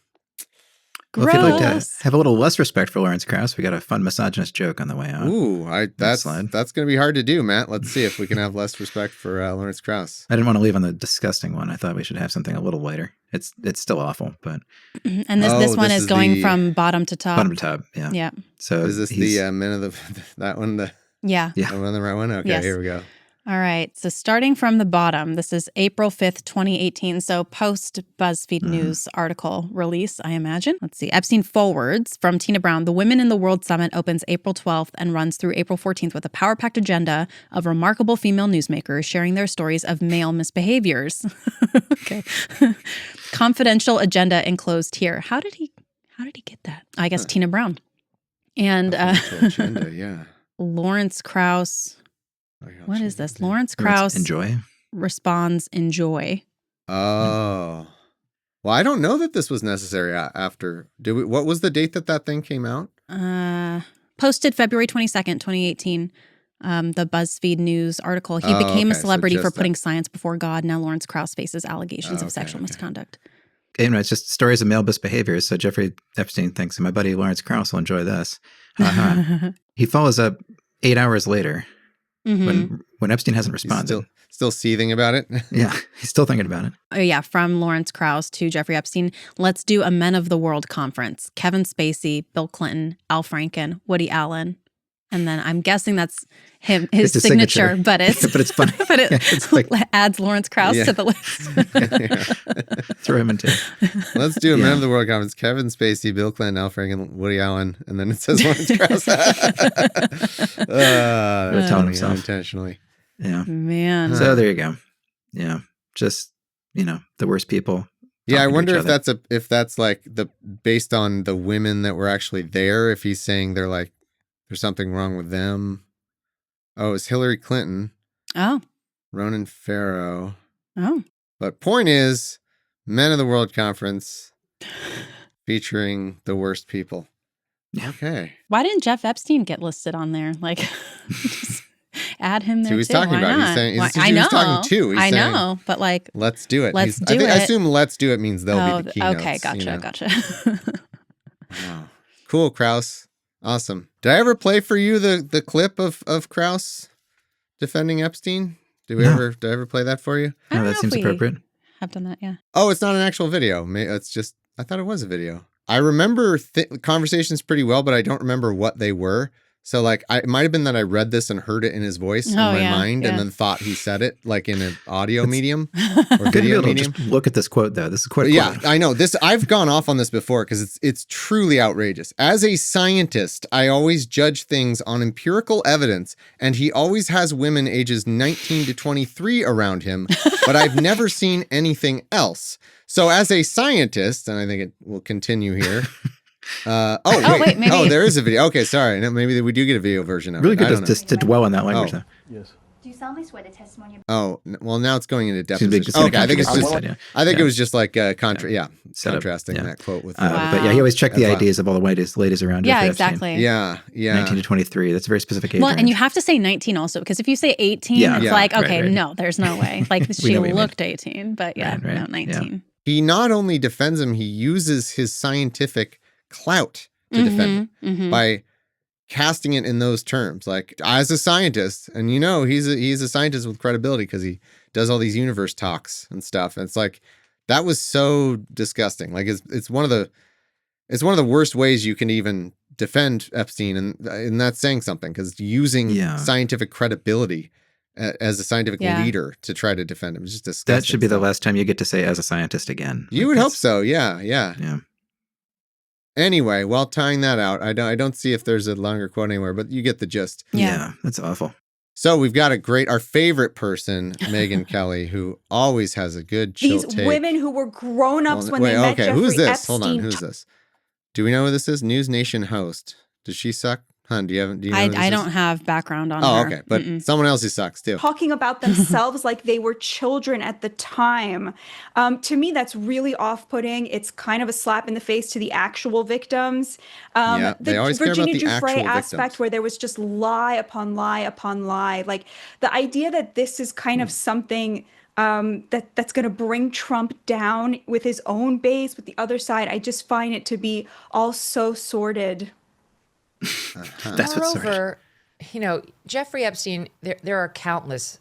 Well, if you'd like to have a little less respect for Lawrence Krauss, we got a fun misogynist joke on the way out. Ooh, that's going to be hard to do, Matt. Let's see if we can have less respect for Lawrence Krauss. I didn't want to leave on the disgusting one. I thought we should have something a little lighter. It's still awful, but and this one is going from bottom to top. Bottom to top, yeah. Yeah. So is this the men of that one? The right one. Okay, Here we go. All right. So starting from the bottom, this is April 5th, 2018. So post BuzzFeed News article release, I imagine. Let's see. Epstein forwards from Tina Brown. The Women in the World Summit opens April 12th and runs through April 14th with a power-packed agenda of remarkable female newsmakers sharing their stories of male misbehaviors. Okay. Confidential agenda enclosed here. How did he get that? I guess Tina Brown. And agenda, yeah. Lawrence Krauss. What is this? Lawrence Krauss responds, enjoy. Oh. Well, I don't know that this was necessary after. What was the date that thing came out? Posted February 22nd, 2018. The BuzzFeed News article. He became a celebrity for putting science before God. Now Lawrence Krauss faces allegations of sexual misconduct. You know, it's just stories of male misbehavior. So Jeffrey Epstein thinks my buddy Lawrence Krauss will enjoy this. He follows up 8 hours later. When Epstein hasn't responded. Still seething about it? Yeah, he's still thinking about it. Oh, yeah, from Lawrence Krauss to Jeffrey Epstein. Let's do a Men of the World conference. Kevin Spacey, Bill Clinton, Al Franken, Woody Allen. And then I'm guessing that's his signature, but it's but it's funny. But it adds Lawrence Krauss to the list. Throw him in too. Let's do a Men of the World conference. Kevin Spacey, Bill Clinton, Al Franken, Woody Allen, and then it says Lawrence Krauss. Telling himself intentionally. Yeah, man. So there you go. Yeah, just the worst people. Yeah, I wonder if that's like based on the women that were actually there. If he's saying they're like, there's something wrong with them. Oh, it's Hillary Clinton. Oh. Ronan Farrow. Oh. But point is, Men of the World Conference featuring the worst people. Yeah. Okay. Why didn't Jeff Epstein get listed on there? Like, just add him there. So he's talking about. Not? He's saying. I know. He's talking too. I know, but like, let's do it. Let's do it. I assume let's do it means they'll be the keynotes. Okay, gotcha. Wow. Cool, Krauss. Awesome. Did I ever play for you the clip of Krauss defending Epstein? Did I ever play that for you? No, that seems appropriate. Have done that, yeah. Oh, it's not an actual video. It's just, I thought it was a video. I remember conversations pretty well, but I don't remember what they were. So like, it might have been that I read this and heard it in his voice in my mind and then thought he said it like in an audio medium or video medium. Just look at this quote though. This is quite a quote. I know. I've gone off on this before because it's truly outrageous. As a scientist, I always judge things on empirical evidence, and he always has women ages 19 to 23 around him, but I've never seen anything else. So as a scientist, and I think it will continue here. Wait, maybe. Oh, there is a video. Okay, sorry. No, maybe we do get a video version of really it. Really good to dwell on that language, though. Yes. Do you solemnly swear the testimony? Oh, well, now it's going into deposition. Okay, I think it's just. It was just like contrasting that quote with. But yeah, he always checked the IDs of all the ladies around. Yeah, exactly. Yeah. 19 to 23. That's a very specific age. Well, and you have to say 19 also, because if you say 18, it's like, okay, no, there's no way. Like she looked 18, but no, 19. Yeah. He not only defends him, he uses his scientific clout to defend him by casting it in those terms. Like, as a scientist, and he's a scientist with credibility because he does all these universe talks and stuff. And it's like, That was so disgusting. Like it's one of the worst ways you can even defend Epstein, and that's saying something, because using scientific credibility as a scientific leader to try to defend him is just disgusting. That should be the last time you get to say as a scientist again. You would hope so. Yeah. Anyway, while tying that out, I don't see if there's a longer quote anywhere, but you get the gist. Yeah, that's awful. So we've got our favorite person, Megyn Kelly, who always has a good chill take. These women who were grown-ups when they met Jeffrey who's this? Epstein. Hold on, who's this? Do we know who this is? News Nation host. Does she suck? Hun, do you know who this I is? don't have background on her. Oh, okay. But someone else who sucks too. Talking about themselves like they were children at the time. To me, that's really off-putting. It's kind of a slap in the face to the actual victims. They always care about Virginia the actual Giuffre aspect victims. where there was just lie upon lie upon lie. Like the idea that this is kind of something that's going to bring Trump down with his own base, with the other side, I just find it to be all so sordid. That's what's Moreover, Jeffrey Epstein, there are countless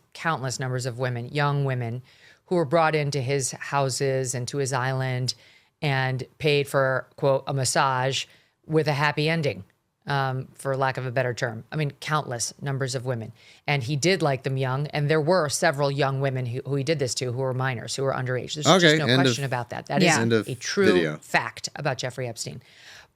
numbers of women, young women, who were brought into his houses and to his island and paid for, quote, a massage with a happy ending, for lack of a better term. I mean, countless numbers of women. And he did like them young. And there were several young women who he did this to who were minors, who were underage. There's just no question about that. That is a true fact about Jeffrey Epstein.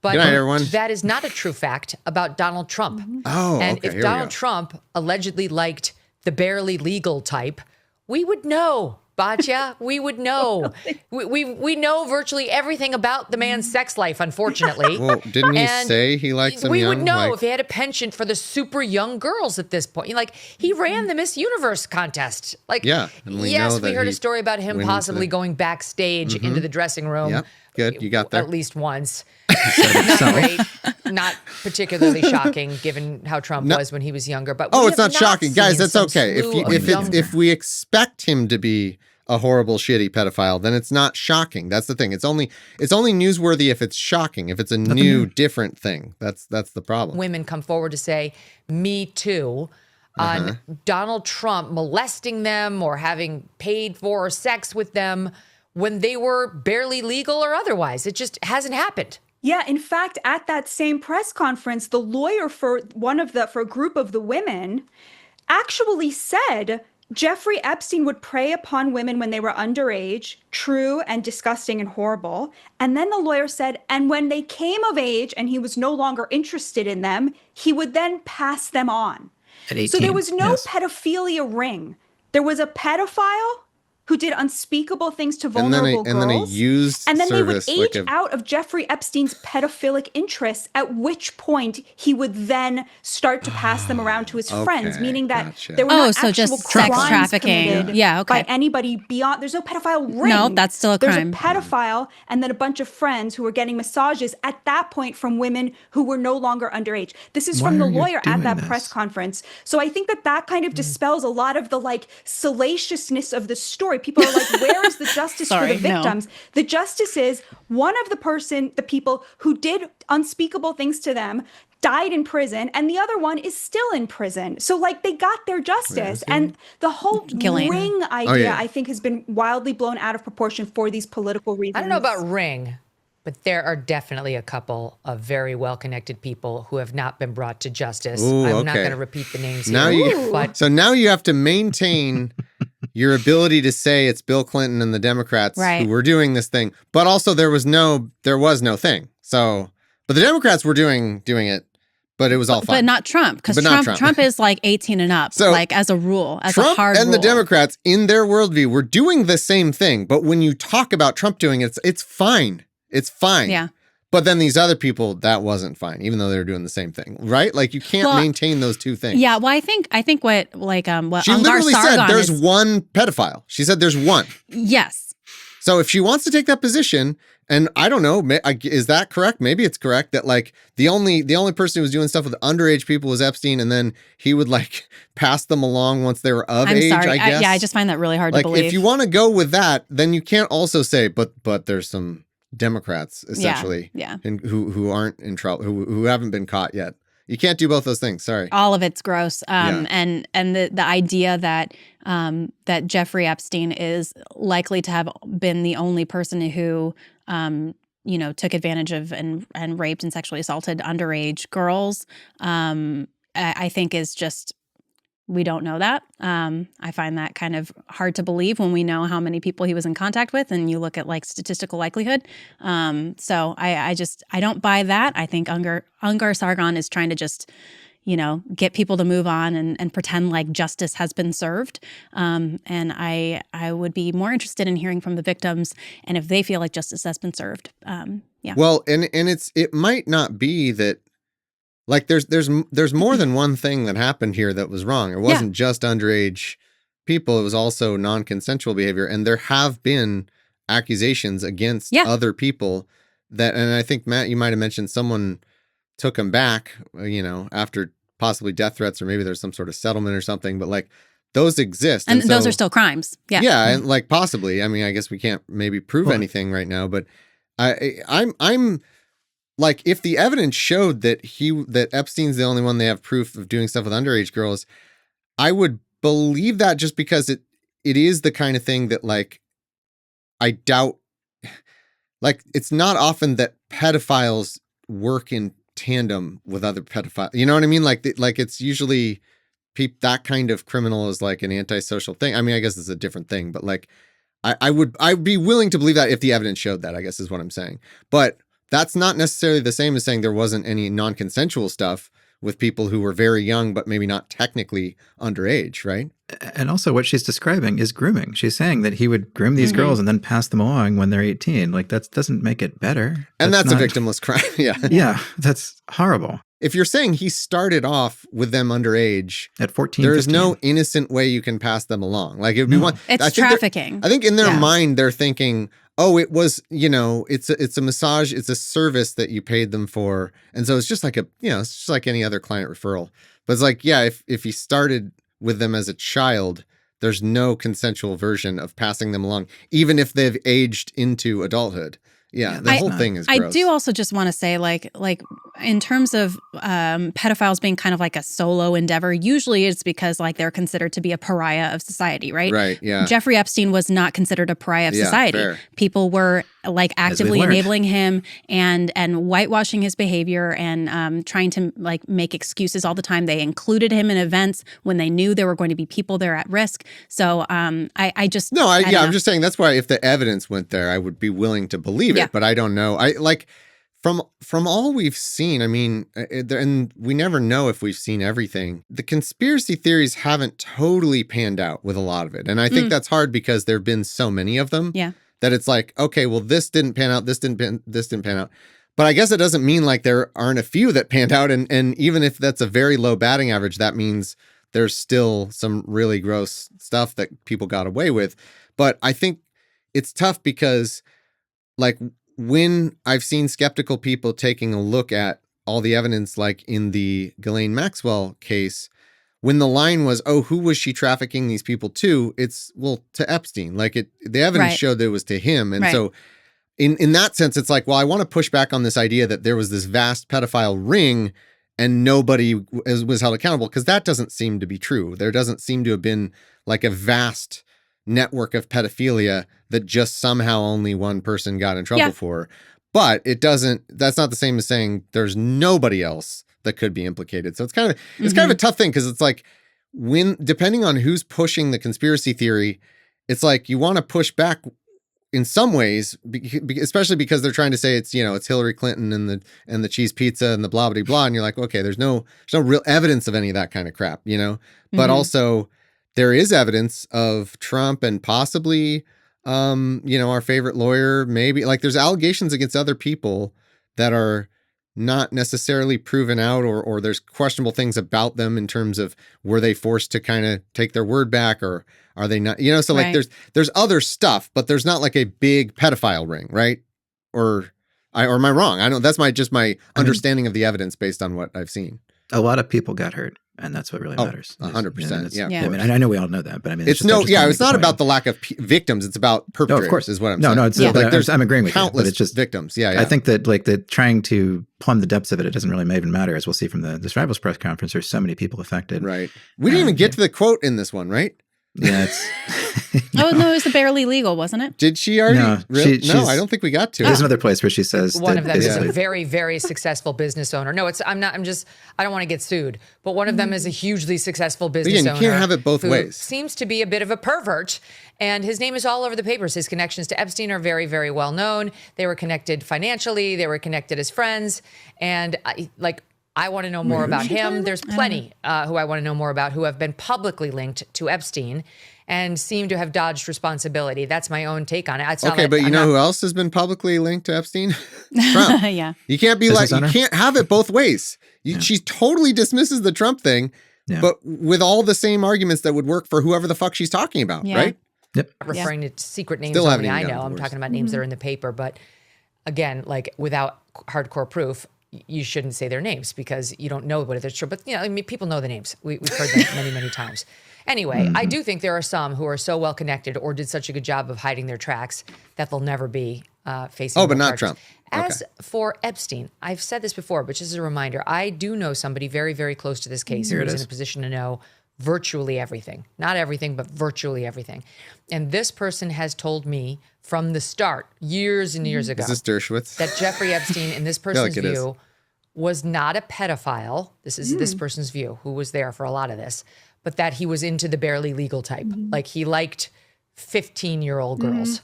But Good night, everyone. That is not a true fact about Donald Trump. Oh, and okay, if Donald Trump allegedly liked the barely legal type, we would know, Batya. We would know. We know virtually everything about the man's sex life, unfortunately. Well, didn't he say he likes them we young? We would know if he had a penchant for the super young girls at this point. Like, he ran the Miss Universe contest. Like, and we yes, know we that heard a story about him possibly going backstage into the dressing room. Yep. Good, you got that. At least once. Not great, not particularly shocking, given how Trump was when he was younger. But it's not shocking, guys. That's okay. If we expect him to be a horrible, shitty pedophile, then it's not shocking. That's the thing. It's only newsworthy if it's shocking. If it's a new, different thing, that's the problem. Women come forward to say, "Me too," on Donald Trump molesting them or having paid for sex with them when they were barely legal or otherwise. It just hasn't happened. Yeah, in fact, at that same press conference, the lawyer for a group of the women actually said Jeffrey Epstein would prey upon women when they were underage, true and disgusting and horrible. And then the lawyer said, and when they came of age and he was no longer interested in them, he would then pass them on. At 18, so there was no pedophilia ring. There was a pedophile who did unspeakable things to vulnerable girls. And then he used and then they would service age out of Jeffrey Epstein's pedophilic interests, at which point he would then start to pass them around to his friends, meaning that there were no actual just crimes sex trafficking by anybody beyond. There's no pedophile ring. No, that's still a crime. There's a pedophile and then a bunch of friends who were getting massages at that point from women who were no longer underage. This is from the lawyer at that press conference. So I think that kind of dispels a lot of the salaciousness of the story. People are like, where is the justice for the victims? No. The justice is one of the people who did unspeakable things to them died in prison, and the other one is still in prison. So they got their justice. And the whole ring idea, I think, has been wildly blown out of proportion for these political reasons. I don't know about ring, but there are definitely a couple of very well-connected people who have not been brought to justice. I'm not going to repeat the names here. So now you have to maintain your ability to say it's Bill Clinton and the Democrats who were doing this thing, but also there was no thing. So, but the Democrats were doing it, but it was all fine. But not Trump, because Trump is 18 and up, so as a rule, as Trump a hard and rule. the Democrats in their worldview were doing the same thing, but when you talk about Trump doing it, it's fine. It's fine. Yeah. But then these other people, that wasn't fine, even though they were doing the same thing, right? You can't maintain those two things. Yeah, well, I think what she Angar literally Sargon said there's one pedophile. She said there's one. Yes. So if she wants to take that position, and I don't know, is that correct? Maybe it's correct that the only person who was doing stuff with underage people was Epstein, and then he would pass them along once they were of age. I'm sorry. I guess. I just find that really hard to believe. If you want to go with that, then you can't also say, but there's some Democrats essentially, and who aren't in trouble, who haven't been caught yet. You can't do both those things. Sorry. All of it's gross. And the idea that that Jeffrey Epstein is likely to have been the only person who, took advantage of and raped and sexually assaulted underage girls, I think is just, we don't know that. I find that kind of hard to believe when we know how many people he was in contact with, and you look at like statistical likelihood. So I don't buy that. I think Ungar Sargon is trying to just, get people to move on and pretend like justice has been served. And I would be more interested in hearing from the victims and if they feel like justice has been served. Yeah. Well, and it might not be that. Like there's more than one thing that happened here that was wrong. It wasn't just underage people. It was also non-consensual behavior. And there have been accusations against other people that, and I think, Matt, you might have mentioned someone took him back, after possibly death threats, or maybe there's some sort of settlement or something, but like those exist. And those are still crimes. Yeah. Yeah. And like possibly, I mean, I guess we can't maybe prove anything right now, but I'm like, if the evidence showed that Epstein's the only one they have proof of doing stuff with underage girls, I would believe that just because it is the kind of thing that, like, I doubt, like, it's not often that pedophiles work in tandem with other pedophiles. You know what I mean? Like it's usually that kind of criminal is like an antisocial thing. I mean, I guess it's a different thing, but like, I'd be willing to believe that if the evidence showed that, I guess is what I'm saying. But that's not necessarily the same as saying there wasn't any non-consensual stuff with people who were very young, but maybe not technically underage, right? And also what she's describing is grooming. She's saying that he would groom these girls and then pass them along when they're 18. Like, that doesn't make it better. And that's a victimless crime. Yeah. Yeah, that's horrible. If you're saying he started off with them underage at 14, there's 15. No innocent way you can pass them along. Like, it would be one. It's trafficking. I think in their mind they're thinking, oh, it was, it's a massage, it's a service that you paid them for, and so it's just like it's just like any other client referral. But it's like, if he started with them as a child, there's no consensual version of passing them along, even if they've aged into adulthood. Yeah, the whole thing is gross. I do also just want to say, like in terms of pedophiles being kind of like a solo endeavor, usually it's because like they're considered to be a pariah of society, right? Right, yeah. Jeffrey Epstein was not considered a pariah of society. Fair. People were like actively enabling him and whitewashing his behavior and trying to like make excuses all the time. They included him in events when they knew there were going to be people there at risk. So I'm just saying that's why if the evidence went there, I would be willing to believe it. But I don't know. I like from all we've seen. I mean, and we never know if we've seen everything. The conspiracy theories haven't totally panned out with a lot of it, and I think that's hard because there've been so many of them. Yeah. That it's like, okay, well, this didn't pan out. This didn't pan out. But I guess it doesn't mean like there aren't a few that panned out. And even if that's a very low batting average, that means there's still some really gross stuff that people got away with. But I think it's tough because, like, when I've seen skeptical people taking a look at all the evidence, like in the Ghislaine Maxwell case, when the line was, oh, who was she trafficking these people to? It's, well, to Epstein. Like, the evidence showed that it was to him. And so in that sense, it's like, well, I want to push back on this idea that there was this vast pedophile ring and nobody was held accountable, because that doesn't seem to be true. There doesn't seem to have been like a vast network of pedophilia that just somehow only one person got in trouble for. But that's not the same as saying there's nobody else that could be implicated. So it's kind of a tough thing, because it's like, depending on who's pushing the conspiracy theory, it's like you want to push back in some ways, especially because they're trying to say it's Hillary Clinton and the cheese pizza and the blah blah blah, and you're like, okay, there's no real evidence of any of that kind of crap, But also there is evidence of Trump and possibly our favorite lawyer, maybe, like, there's allegations against other people that are not necessarily proven out, or there's questionable things about them in terms of, were they forced to kind of take their word back, or are they not, so like there's other stuff, but there's not like a big pedophile ring, right? Or am I wrong? I don't, that's my understanding of the evidence based on what I've seen. A lot of people got hurt, and that's what really matters. 100%. Yeah. I mean, I know we all know that, but I mean, it's not about the lack of victims. It's about perpetrators. No, of course, is what I'm saying. No, it's like I'm agreeing with you. But it's just victims. Yeah. I think that like the trying to plumb the depths of it doesn't really even matter, as we'll see from the Survivals press conference. There's so many people affected. Right. We didn't even get to the quote in this one, right? Yeah, it's. Oh, no, it was the Barely Legal, wasn't it? Did she already? No, I don't think we got to. There's another place where she says one of them is a very, very successful business owner. No, I don't want to get sued, but one of them is a hugely successful business owner. You can't have it both ways. Seems to be a bit of a pervert, and his name is all over the papers. His connections to Epstein are very, very well known. They were connected financially. They were connected as friends, and I want to know more about him. There's plenty who I want to know more about who have been publicly linked to Epstein and seem to have dodged responsibility. That's my own take on it. Okay, but who else has been publicly linked to Epstein? Trump. Yeah. You can't be you can't have it both ways. She totally dismisses the Trump thing, but with all the same arguments that would work for whoever the fuck she's talking about, right? Yep. Referring to secret names only I know. I'm talking about names that are in the paper, but again, without hardcore proof, you shouldn't say their names because you don't know whether they're true. But people know the names. We've heard them many, many times. Anyway, I do think there are some who are so well connected or did such a good job of hiding their tracks that they'll never be facing. Oh, but not Trump. As for Epstein, I've said this before, but just as a reminder, I do know somebody very, very close to this case who is in a position to know virtually everything. Not everything, but virtually everything. And this person has told me from the start, years and years ago, is this Dershowitz? That Jeffrey Epstein, in this person's view, was not a pedophile. This is this person's view, who was there for a lot of this, but that he was into the barely legal type. Like he liked 15-year-old girls.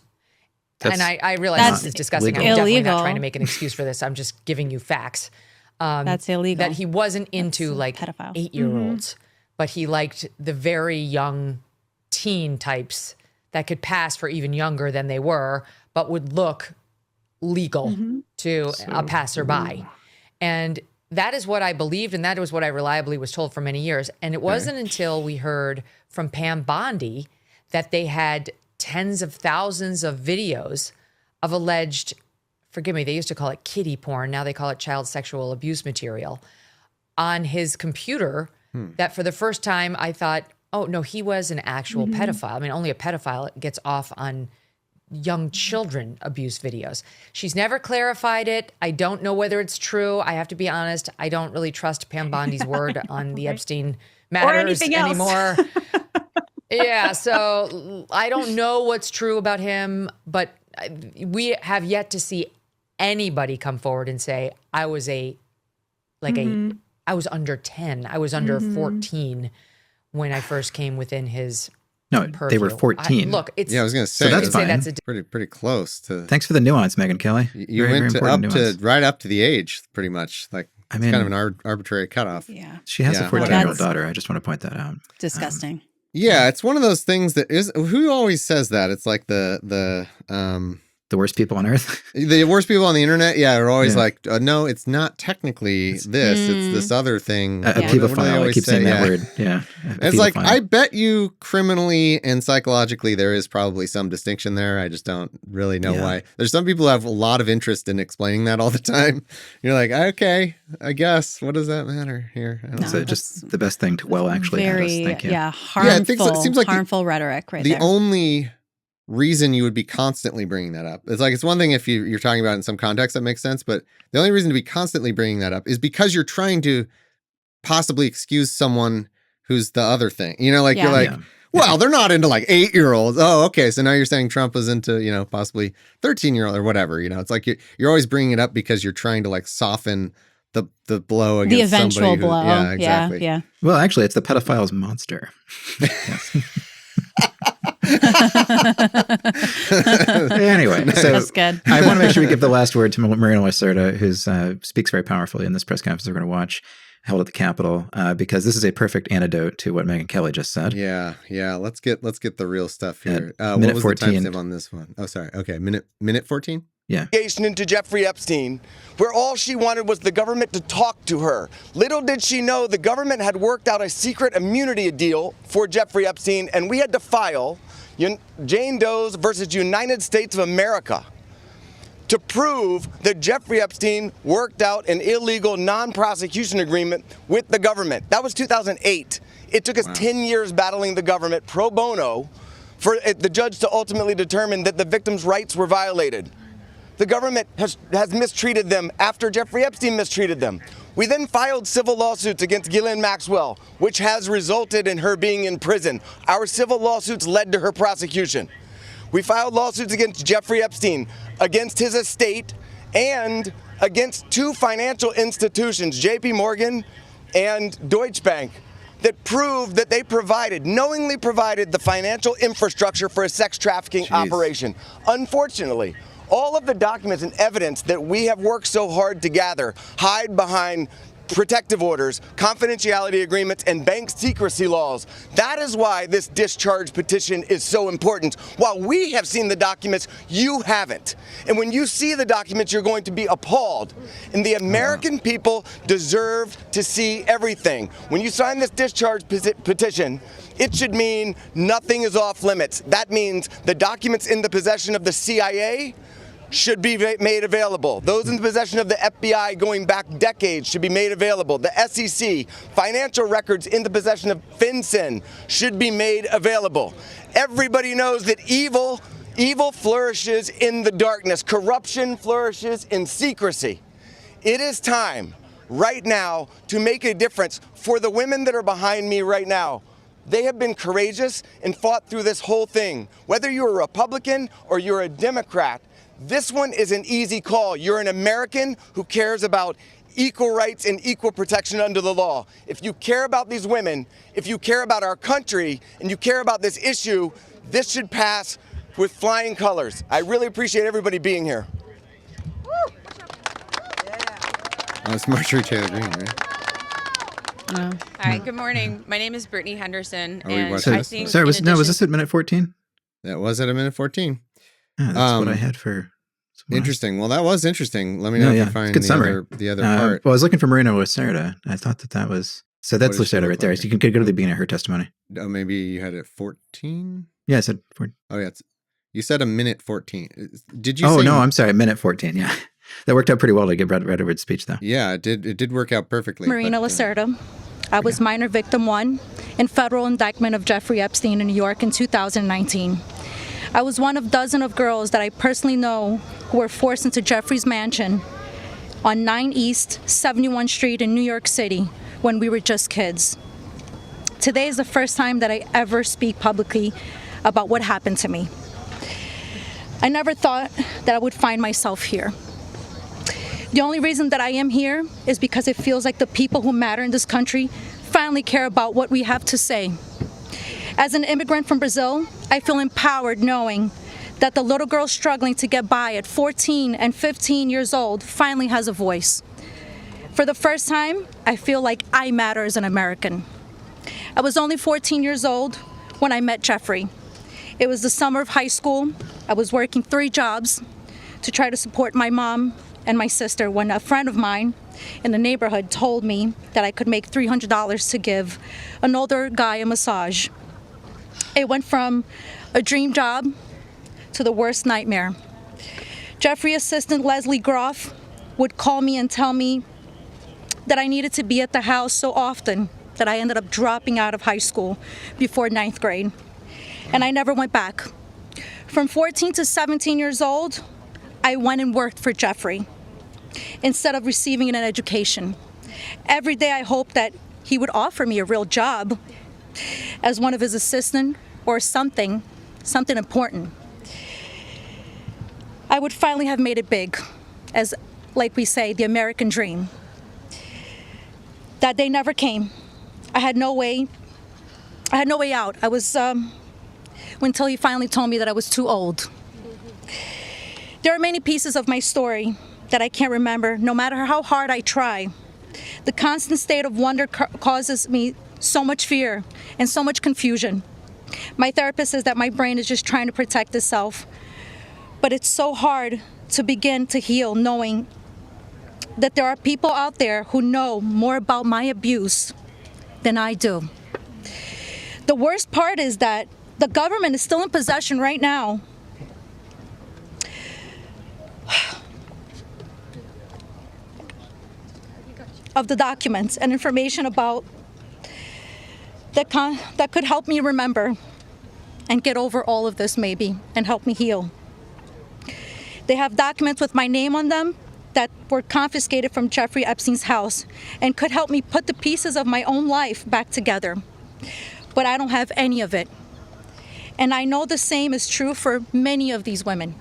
And I realize this is disgusting. I'm definitely not trying to make an excuse for this. I'm just giving you facts. That's illegal. That he wasn't into pedophile. 8-year-olds, but he liked the very young teen types that could pass for even younger than they were, but would look legal to a passerby. And that is what I believed, and that was what I reliably was told for many years. And it wasn't until we heard from Pam Bondi that they had tens of thousands of videos of alleged, forgive me, they used to call it kiddie porn, now they call it child sexual abuse material, on his computer, that for the first time I thought, oh, no, he was an actual pedophile. I mean, only a pedophile gets off on young children abuse videos. She's never clarified it. I don't know whether it's true. I have to be honest. I don't really trust Pam Bondi's word on the Epstein matters anymore. Yeah, so I don't know what's true about him, but we have yet to see anybody come forward and say, I was I was under 10. I was under 14 when I first came within his purview. They were 14. Look, it's I was going to say, so that's fine. That's pretty close to. Thanks for the nuance, Megyn Kelly. You went right up to the age, pretty much. Like it's kind of an arbitrary cutoff. Yeah, she has a 14-year-old daughter. I just want to point that out. Disgusting. Yeah, it's one of those things that is. Who always says that? It's like the worst people on earth. The worst people on the internet, are always like, no, it's not technically this. It's this other thing. A pedophile. I keep saying that word. Yeah. It's like, I bet you criminally and psychologically there is probably some distinction there. I just don't really know why. There's some people who have a lot of interest in explaining that all the time. You're like, okay, I guess. What does that matter here? So just the best thing to actually very, thank you. harmful, it seems like harmful rhetoric right there. The only reason you would be constantly bringing that up. It's like, it's one thing if you're talking about it in some context that makes sense, but the only reason to be constantly bringing that up is because you're trying to possibly excuse someone who's the other thing. You're like, well, they're not into 8-year-olds. Oh, okay. So now you're saying Trump was into, possibly 13-year-old or whatever. It's like you're always bringing it up because you're trying to soften the blow against the eventual blow. Yeah, exactly. Yeah. Well, actually, it's the pedophile's monster. Anyway, so that's good. I want to make sure we give the last word to Marina Lacerda, who speaks very powerfully in this press conference we're going to watch, held at the Capitol, because this is a perfect antidote to what Megyn Kelly just said. Yeah. Let's get the real stuff here. Minute what was 14. the timestamp on this one? Oh, sorry. Okay, minute 14. Yeah. Into Jeffrey Epstein, where all she wanted was the government to talk to her. Little did she know the government had worked out a secret immunity deal for Jeffrey Epstein, and we had to file Jane Doe's versus United States of America to prove that Jeffrey Epstein worked out an illegal non-prosecution agreement with the government. That was 2008. It took us 10 years battling the government pro bono for the judge to ultimately determine that the victims' rights were violated. The government has mistreated them after Jeffrey Epstein mistreated them. We then filed civil lawsuits against Ghislaine Maxwell, which has resulted in her being in prison. Our civil lawsuits led to her prosecution. We filed lawsuits against Jeffrey Epstein, against his estate, and against two financial institutions, JP Morgan and Deutsche Bank, that proved that they knowingly provided the financial infrastructure for a sex trafficking operation. Unfortunately, all of the documents and evidence that we have worked so hard to gather hide behind protective orders, confidentiality agreements, and bank secrecy laws. That is why this discharge petition is so important. While we have seen the documents, you haven't. And when you see the documents, you're going to be appalled. And the American people deserve to see everything. When you sign this discharge petition, it should mean nothing is off limits. That means the documents in the possession of the CIA should be made available. Those in the possession of the FBI going back decades should be made available. The SEC, financial records in the possession of FinCEN should be made available. Everybody knows that evil flourishes in the darkness. Corruption flourishes in secrecy. It is time right now to make a difference for the women that are behind me right now. They have been courageous and fought through this whole thing. Whether you're a Republican or you're a Democrat, this one is an easy call. You're an American who cares about equal rights and equal protection under the law. If you care about these women, if you care about our country, and you care about this issue, this should pass with flying colors. I really appreciate everybody being here. Oh, it's Marjorie Taylor Greene, right? Hi, good morning. My name is Brittany Henderson. And I think sorry, was this at minute 14? That was at a minute 14. Yeah, that's what I had for. Interesting. Well, that was interesting. Let me know if you find the other part. Well, I was looking for Marina Lacerda. I thought that was. So that's Lacerda right there. So you can go to the beginning of her testimony. Oh, maybe you had it 14? Yeah, I said 14. Oh, yeah. You said a minute 14. Did you say? Oh, no, I'm I'm sorry. Minute 14. Yeah. That worked out pretty well to get Brad Edwards' speech, though. Yeah, it did. It did work out perfectly. Marina Lacerda. I was minor victim 1 in federal indictment of Jeffrey Epstein in New York in 2019. I was one of dozens of girls that I personally know who were forced into Jeffrey's mansion on 9 East 71 Street in New York City when we were just kids. Today is the first time that I ever speak publicly about what happened to me. I never thought that I would find myself here. The only reason that I am here is because it feels like the people who matter in this country finally care about what we have to say. As an immigrant from Brazil, I feel empowered knowing that the little girl struggling to get by at 14 and 15 years old finally has a voice. For the first time, I feel like I matter as an American. I was only 14 years old when I met Jeffrey. It was the summer of high school. I was working 3 jobs to try to support my mom and my sister when a friend of mine in the neighborhood told me that I could make $300 to give an older guy a massage. It went from a dream job to the worst nightmare. Jeffrey assistant Leslie Groff would call me and tell me that I needed to be at the house so often that I ended up dropping out of high school before 9th grade. And I never went back. From 14 to 17 years old, I went and worked for Jeffrey instead of receiving an education. Every day I hoped that he would offer me a real job as one of his assistants or something important. I would finally have made it big, as, like we say, the American dream. That day never came. I had no way out. I was, until he finally told me that I was too old. There are many pieces of my story that I can't remember, no matter how hard I try. The constant state of wonder causes me so much fear and so much confusion. My therapist says that my brain is just trying to protect itself, but it's so hard to begin to heal knowing that there are people out there who know more about my abuse than I do. The worst part is that the government is still in possession right now of the documents and information about that could help me remember and get over all of this maybe and help me heal. They have documents with my name on them that were confiscated from Jeffrey Epstein's house and could help me put the pieces of my own life back together. But I don't have any of it. And I know the same is true for many of these women.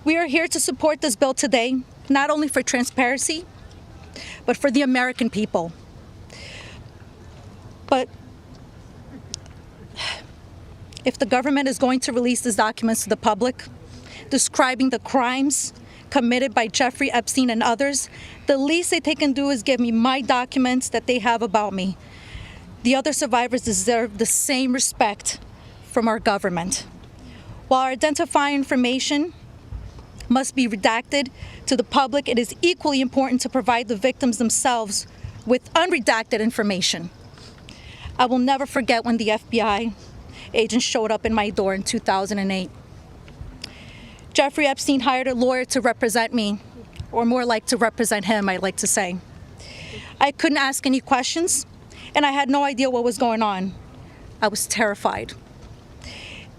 We are here to support this bill today, not only for transparency, but for the American people. But if the government is going to release these documents to the public, describing the crimes committed by Jeffrey Epstein and others, the least that they can do is give me my documents that they have about me. The other survivors deserve the same respect from our government. While our identifying information must be redacted to the public, it is equally important to provide the victims themselves with unredacted information. I will never forget when the FBI agent showed up in my door in 2008. Jeffrey Epstein hired a lawyer to represent me, or more like to represent him, I like to say. I couldn't ask any questions, and I had no idea what was going on. I was terrified.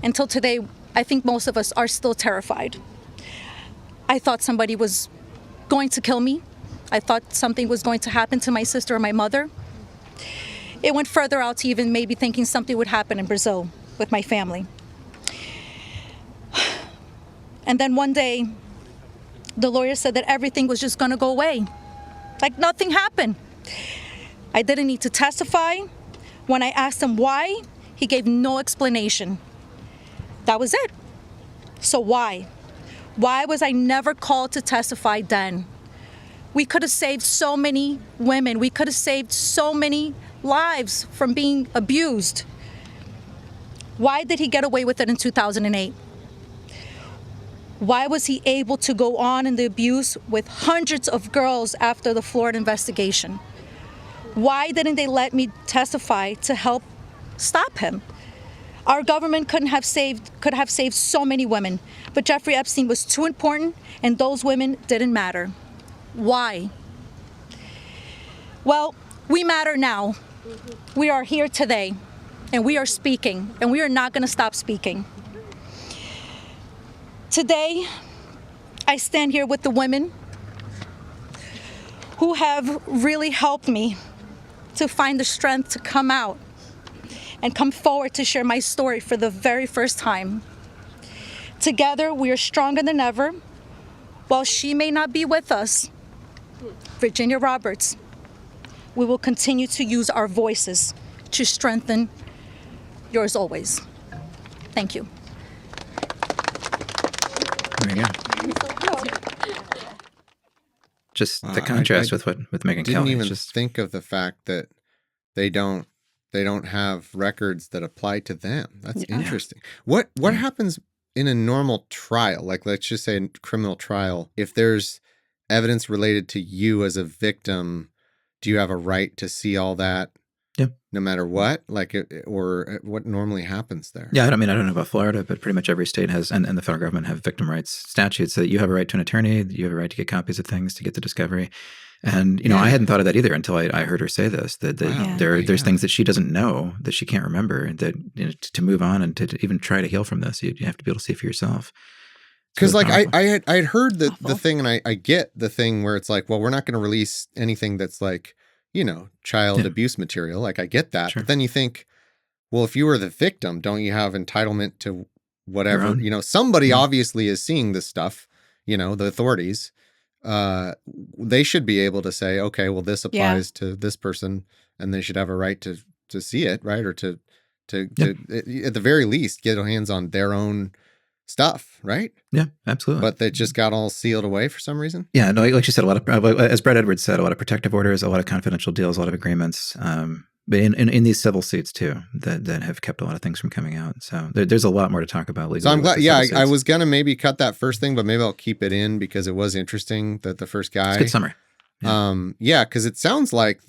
Until today, I think most of us are still terrified. I thought somebody was going to kill me. I thought something was going to happen to my sister or my mother. It went further out to even maybe thinking something would happen in Brazil with my family. And then one day, the lawyer said that everything was just going to go away, like nothing happened. I didn't need to testify. When I asked him why, he gave no explanation. That was it. So why? Why was I never called to testify then? We could have saved so many women. We could have saved so many lives from being abused. Why did he get away with it in 2008? Why was he able to go on in the abuse with hundreds of girls after the Florida investigation? Why didn't they let me testify to help stop him? Our government could have saved so many women, but Jeffrey Epstein was too important and those women didn't matter. Why? Well, we matter now. We are here today and we are speaking and we are not going to stop speaking. Today, I stand here with the women who have really helped me to find the strength to come out and come forward to share my story for the very first time. Together, we are stronger than ever. While she may not be with us, Virginia Roberts, we will continue to use our voices to strengthen yours always. Thank you. There you go. Just the contrast with Megyn Kelly. Didn't even think of the fact that they don't have records that apply to them. That's interesting. What happens in a normal trial? Like, let's just say a criminal trial, if there's evidence related to you as a victim, do you have a right to see all that? Yeah. No matter what, or what normally happens there? Yeah, I don't know about Florida, but pretty much every state has, and the federal government have victim rights statutes that you have a right to an attorney, you have a right to get copies of things, to get the discovery. And, I hadn't thought of that either until I heard her say this, that there's things that she doesn't know, that she can't remember, that to move on and to even try to heal from this, you have to be able to see for yourself. Because I had heard the thing, and I get the thing where it's like, well, we're not going to release anything that's like, child abuse material. Like, I get that. Sure. But then you think, well, if you were the victim, don't you have entitlement to whatever, somebody obviously is seeing this stuff, the authorities. They should be able to say, okay, well, this applies to this person, and they should have a right to see it, right? Or to at the very least get hands on their own stuff, right? Yeah, absolutely. But they just got all sealed away for some reason. Yeah, no, like you said, a lot of, as Brad Edwards said, a lot of protective orders, a lot of confidential deals, a lot of agreements. But in these civil suits too, that have kept a lot of things from coming out. So there's a lot more to talk about legally. So I'm glad. Yeah, I was gonna maybe cut that first thing, but maybe I'll keep it in because it was interesting that the first guy. It's a good summary. Yeah, because it sounds like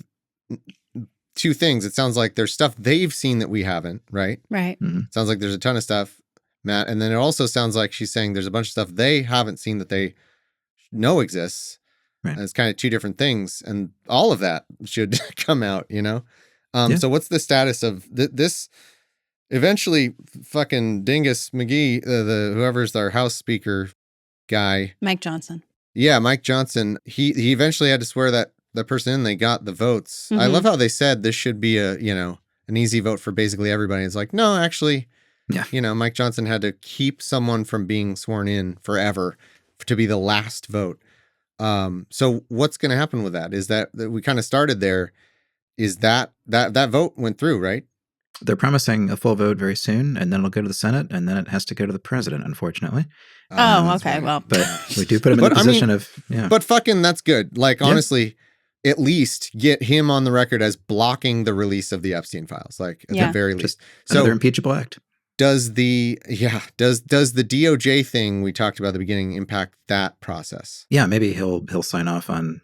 two things. It sounds like there's stuff they've seen that we haven't, right? Right. Mm-hmm. Sounds like there's a ton of stuff, Matt, and then it also sounds like she's saying there's a bunch of stuff they haven't seen that they know exists. Right. And it's kind of two different things, and all of that should come out, So what's the status of this? eventually fucking Dingus McGee, the whoever's our House Speaker guy. Mike Johnson. Yeah, Mike Johnson. He eventually had to swear that the person in, they got the votes. I Mm-hmm. love how they said this should be an easy vote for basically everybody. It's like, no, actually, Mike Johnson had to keep someone from being sworn in forever to be the last vote. So what's going to happen with that? Is that we kind of started there? Is that vote went through, right? They're promising a full vote very soon, and then it'll go to the Senate, and then it has to go to the president, unfortunately. Oh, okay. Right. Well, but we do put him in the position of, But fucking, that's good. Like, honestly, at least get him on the record as blocking the release of the Epstein files. Like, at the very least. So another impeachable act. Does the DOJ thing we talked about at the beginning impact that process? Yeah, maybe he'll sign off on,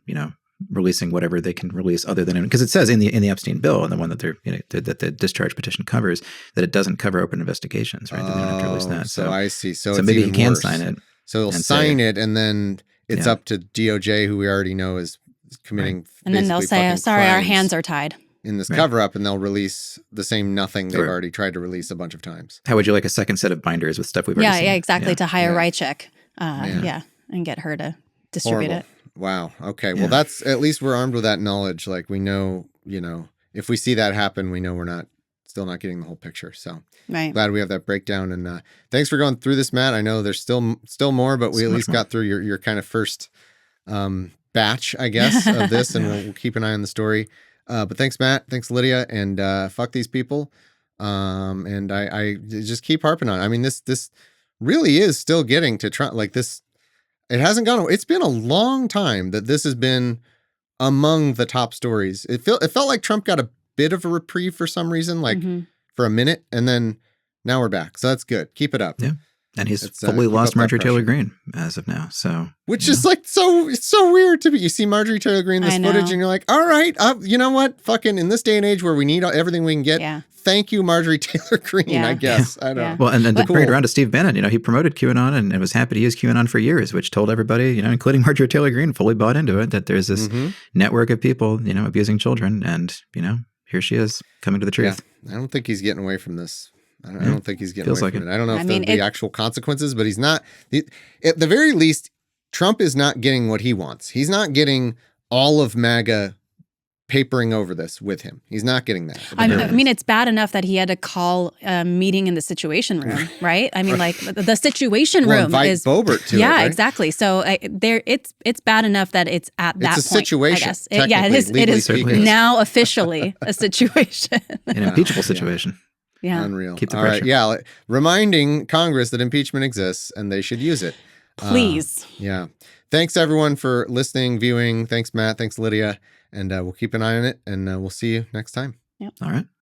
releasing whatever they can release other than, because it says in the Epstein bill, and the one that that the discharge petition covers, that it doesn't cover open investigations, right? That they don't have to release that. So I see. So it's maybe even he can worse. sign it. So he'll sign it, and then it's up to DOJ, who we already know is committing. Right. And then they'll say, "Sorry, our hands are tied." In this cover up, and they'll release the same nothing they've already tried to release a bunch of times. How would you like a second set of binders with stuff we've already seen? Yeah, exactly. To hire Rycheck, and get her to distribute it. Wow. Okay. Well, that's, at least we're armed with that knowledge. Like, we know, if we see that happen, we know we're still not getting the whole picture. So glad we have that breakdown. And thanks for going through this, Matt. I know there's still more, but we at least got through your kind of first batch, I guess, of this, and we'll keep an eye on the story. But thanks, Matt. Thanks, Lydia. And fuck these people. And I just keep harping on it. I mean, this really is still getting to Trump. Like, this, it hasn't gone away. It's been a long time that this has been among the top stories. It felt like Trump got a bit of a reprieve for some reason, like for a minute, and then now we're back. So that's good. Keep it up. Yeah. And he's fully lost Marjorie Taylor Greene as of now. So, which is like it's so weird to me. You see Marjorie Taylor Greene this footage, and you're like, all right, you know what? Fucking in this day and age where we need everything we can get. Thank you, Marjorie Taylor Greene. I guess I don't know. Well, and to bring it around to Steve Bannon, he promoted QAnon and was happy to use QAnon for years, which told everybody, including Marjorie Taylor Greene, fully bought into it, that there's this network of people, abusing children, and here she is coming to the truth. Yeah. I don't think he's getting away from this. I don't think he's getting away from it. I don't know if there'll be actual consequences, but he's not. At the very least, Trump is not getting what he wants. He's not getting all of MAGA papering over this with him. He's not getting that. I mean, it's bad enough that he had to call a meeting in the Situation Room, right? I mean, like the Situation Room invite is Boebert to it, right? exactly. So it's bad enough that it's at that point. It's a situation. I guess. It is now officially a situation, an impeachable situation. Yeah. Unreal. Keep the all pressure. Right. Yeah. Reminding Congress that impeachment exists and they should use it. Please. Yeah. Thanks, everyone, for listening, viewing. Thanks, Matt. Thanks, Lydia. And we'll keep an eye on it, and we'll see you next time. Yep. All right.